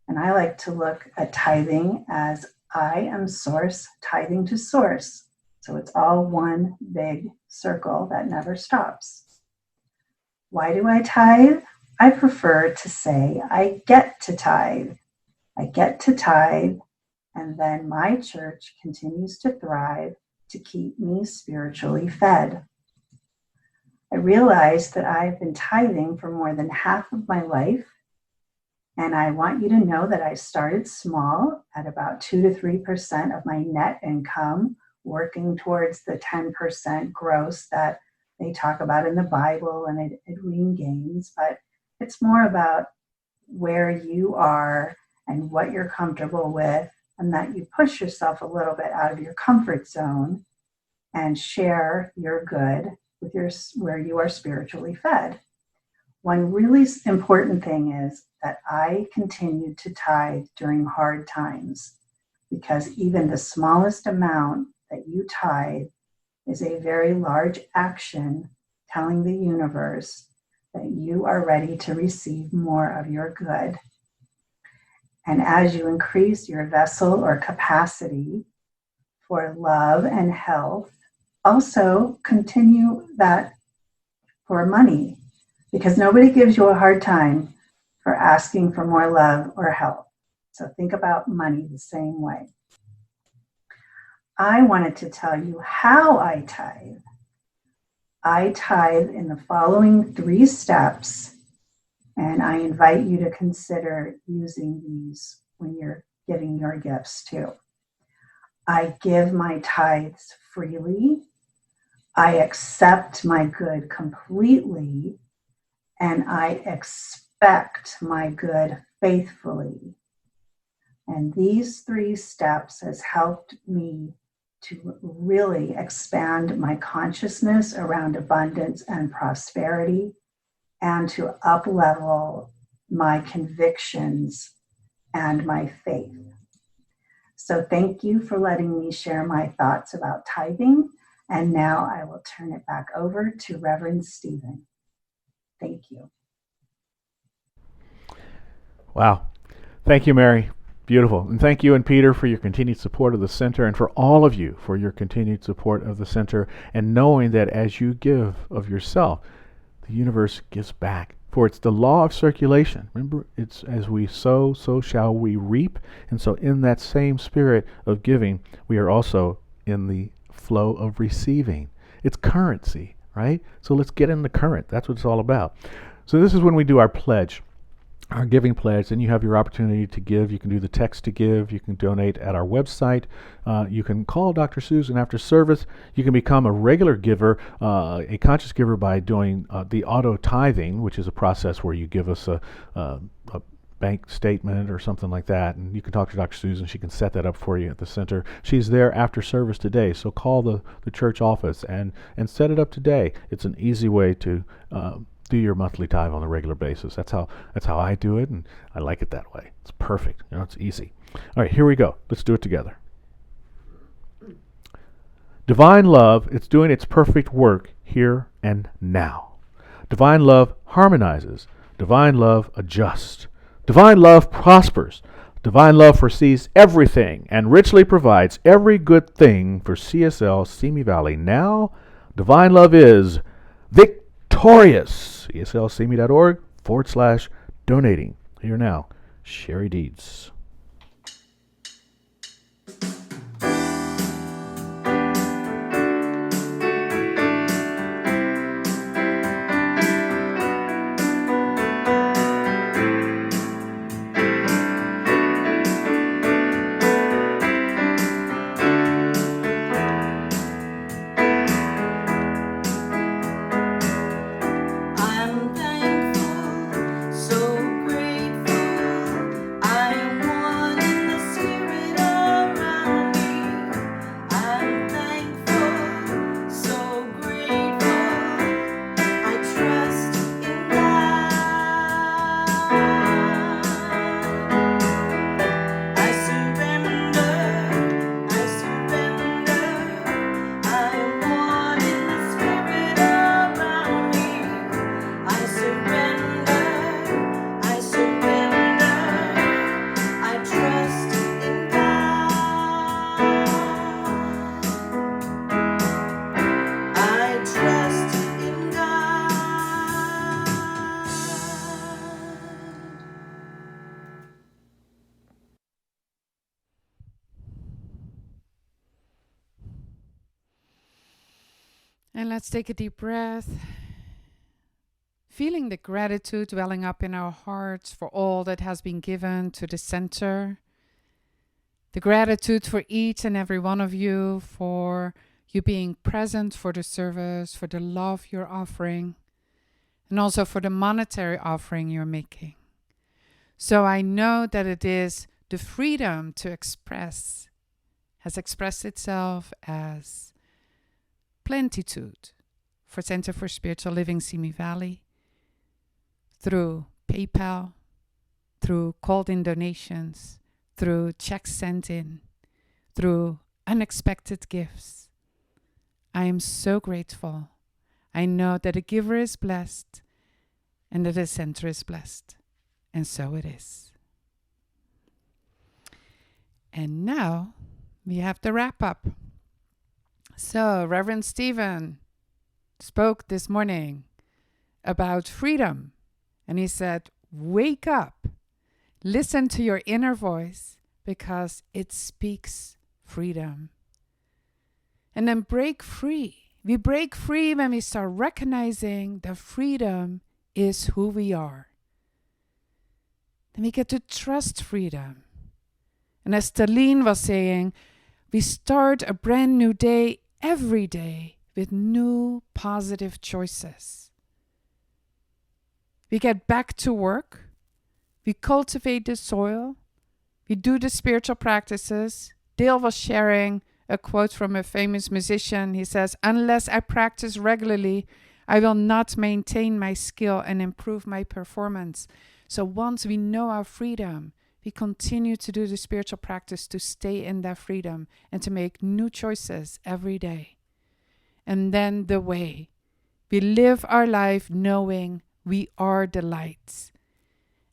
And I like to look at tithing as I am source, tithing to source. So it's all one big circle that never stops. Why do I tithe? I prefer to say I get to tithe. I get to tithe, and then my church continues to thrive to keep me spiritually fed. I realized that I've been tithing for more than half of my life, and I want you to know that I started small at about 2 to 3% of my net income, working towards the 10% gross that they talk about in the Bible and Edwin Gaines. But it's more about where you are and what you're comfortable with, and that you push yourself a little bit out of your comfort zone and share your good with where you are spiritually fed. One really important thing is that I continued to tithe during hard times, because even the smallest amount that you tithe is a very large action telling the universe that you are ready to receive more of your good. And as you increase your vessel or capacity for love and health, also continue that for money, because nobody gives you a hard time for asking for more love or health. So think about money the same way. I wanted to tell you how I tithe. I tithe in the following 3 steps, and I invite you to consider using these when you're giving your gifts too. I give my tithes freely. I accept my good completely, and I expect my good faithfully. And these 3 steps has helped me to really expand my consciousness around abundance and prosperity, and to up-level my convictions and my faith. So thank you for letting me share my thoughts about tithing. And now I will turn it back over to Reverend Stephen. Thank you. Wow. Thank you, Mary. Beautiful. And thank you and Peter for your continued support of the center, and for all of you for your continued support of the center, and knowing that as you give of yourself, the universe gives back. For it's the law of circulation. Remember, it's as we sow, so shall we reap. And so in that same spirit of giving, we are also in the flow of receiving. It's currency, right? So let's get in the current. That's what it's all about. So this is when we do our pledge, our giving pledge. Then you have your opportunity to give. You can do the text to give. You can donate at our website. You can call Dr. Susan after service. You can become a regular giver, a conscious giver, by doing the auto tithing, which is a process where you give us a bank statement or something like that, and you can talk to Dr. Susan. She can set that up for you at the center. She's there after service today, so call the church office and set it up today. It's an easy way to do your monthly tithe on a regular basis. That's how I do it, and I like it that way. It's perfect. It's easy. All right, here we go. Let's do it together. Divine love, it's doing its perfect work here and now. Divine love harmonizes. Divine love adjusts. Divine love prospers. Divine love foresees everything and richly provides every good thing for CSL Simi Valley. Now, divine love is victorious. CSLSimi.org/donating. Here now, Sherry Deeds. I'm thankful, so grateful. I And let's take a deep breath. Feeling the gratitude welling up in our hearts for all that has been given to the center. The gratitude for each and every one of you, for you being present for the service, for the love you're offering, and also for the monetary offering you're making. So I know that it is the freedom to express has expressed itself as plenitude for Center for Spiritual Living Simi Valley, through PayPal, through called-in donations, through checks sent in, through unexpected gifts. I am so grateful. I know that the giver is blessed and that the center is blessed. And so it is. And now we have the wrap up. So Reverend Stephen spoke this morning about freedom. And he said, wake up, listen to your inner voice because it speaks freedom. And then break free. We break free when we start recognizing that freedom is who we are. Then we get to trust freedom. And as Talene was saying, we start a brand new day every day with new positive choices. We get back to work. We cultivate the soil. We do the spiritual practices. Dale was sharing a quote from a famous musician. He says, unless I practice regularly, I will not maintain my skill and improve my performance. So once we know our freedom, we continue to do the spiritual practice to stay in that freedom and to make new choices every day. And then the way. We live our life knowing we are the light.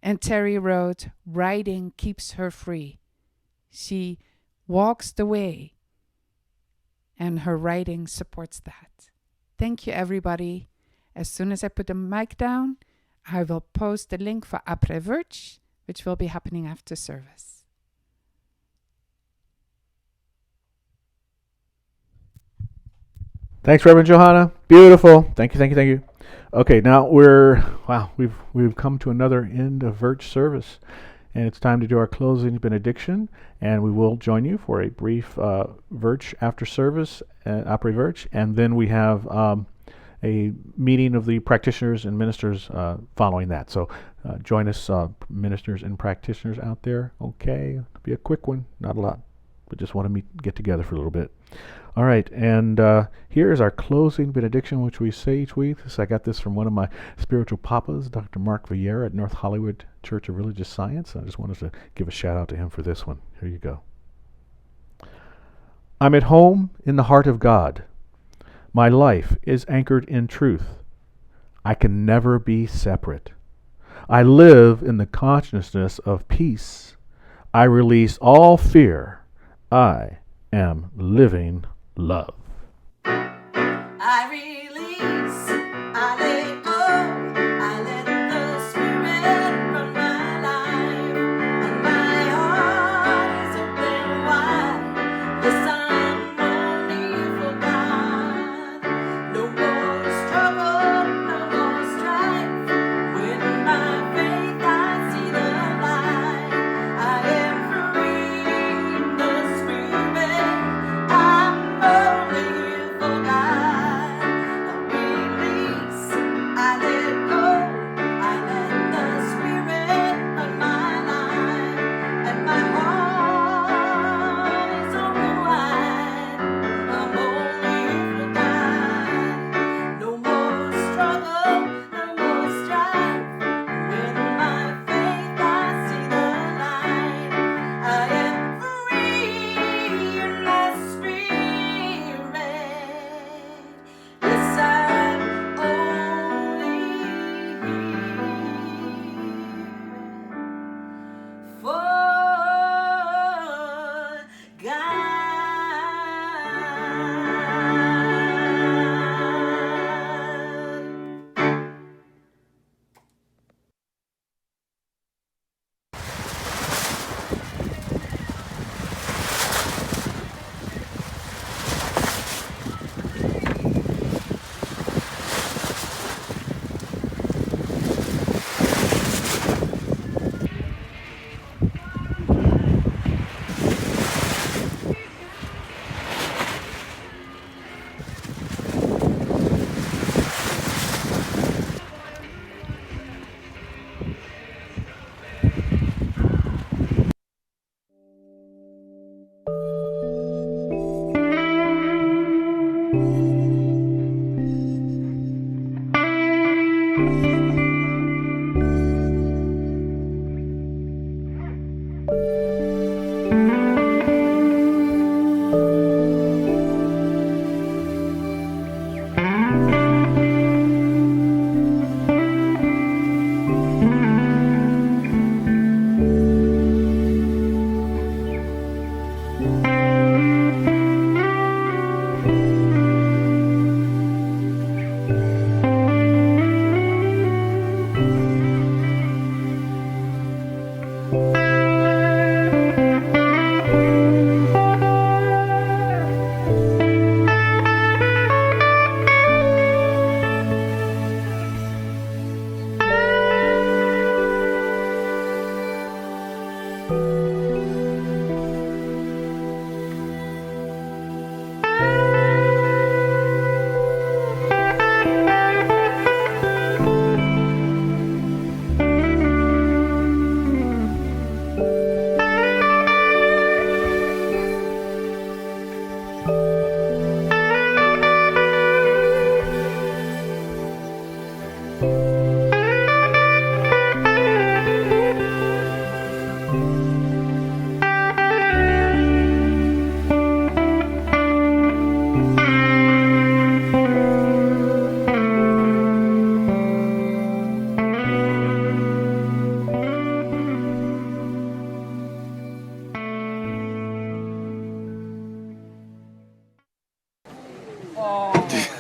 And Terry wrote, writing keeps her free. She walks the way, and her writing supports that. Thank you, everybody. As soon as I put the mic down, I will post the link for Après Verch, which will be happening after service. Thanks, Reverend Johanna. Beautiful. Thank you. Okay, now we've come to another end of Verch service, and it's time to do our closing benediction, and we will join you for a brief Verch after service, Après Verch, and then we have a meeting of the practitioners and ministers following that. So join us, ministers and practitioners out there. Okay, it'll be a quick one, not a lot, but just want to get together for a little bit. All right, and here is our closing benediction, which we say each week. So I got this from one of my spiritual papas, Dr. Mark Vieira at North Hollywood Church of Religious Science. I just wanted to give a shout out to him for this one. Here you go. I'm at home in the heart of God. My life is anchored in truth. I can never be separate. I live in the consciousness of peace. I release all fear. I am living love. I release, I let go, I let the Spirit run my life, and my heart is open wide. Yes, I'm only for God. No more struggle, no more strife. With my faith, I see the light. I am free in the Spirit. I'm only for God.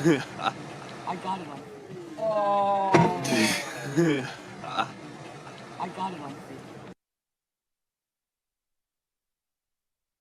I got it on video. Oh. I got it on video.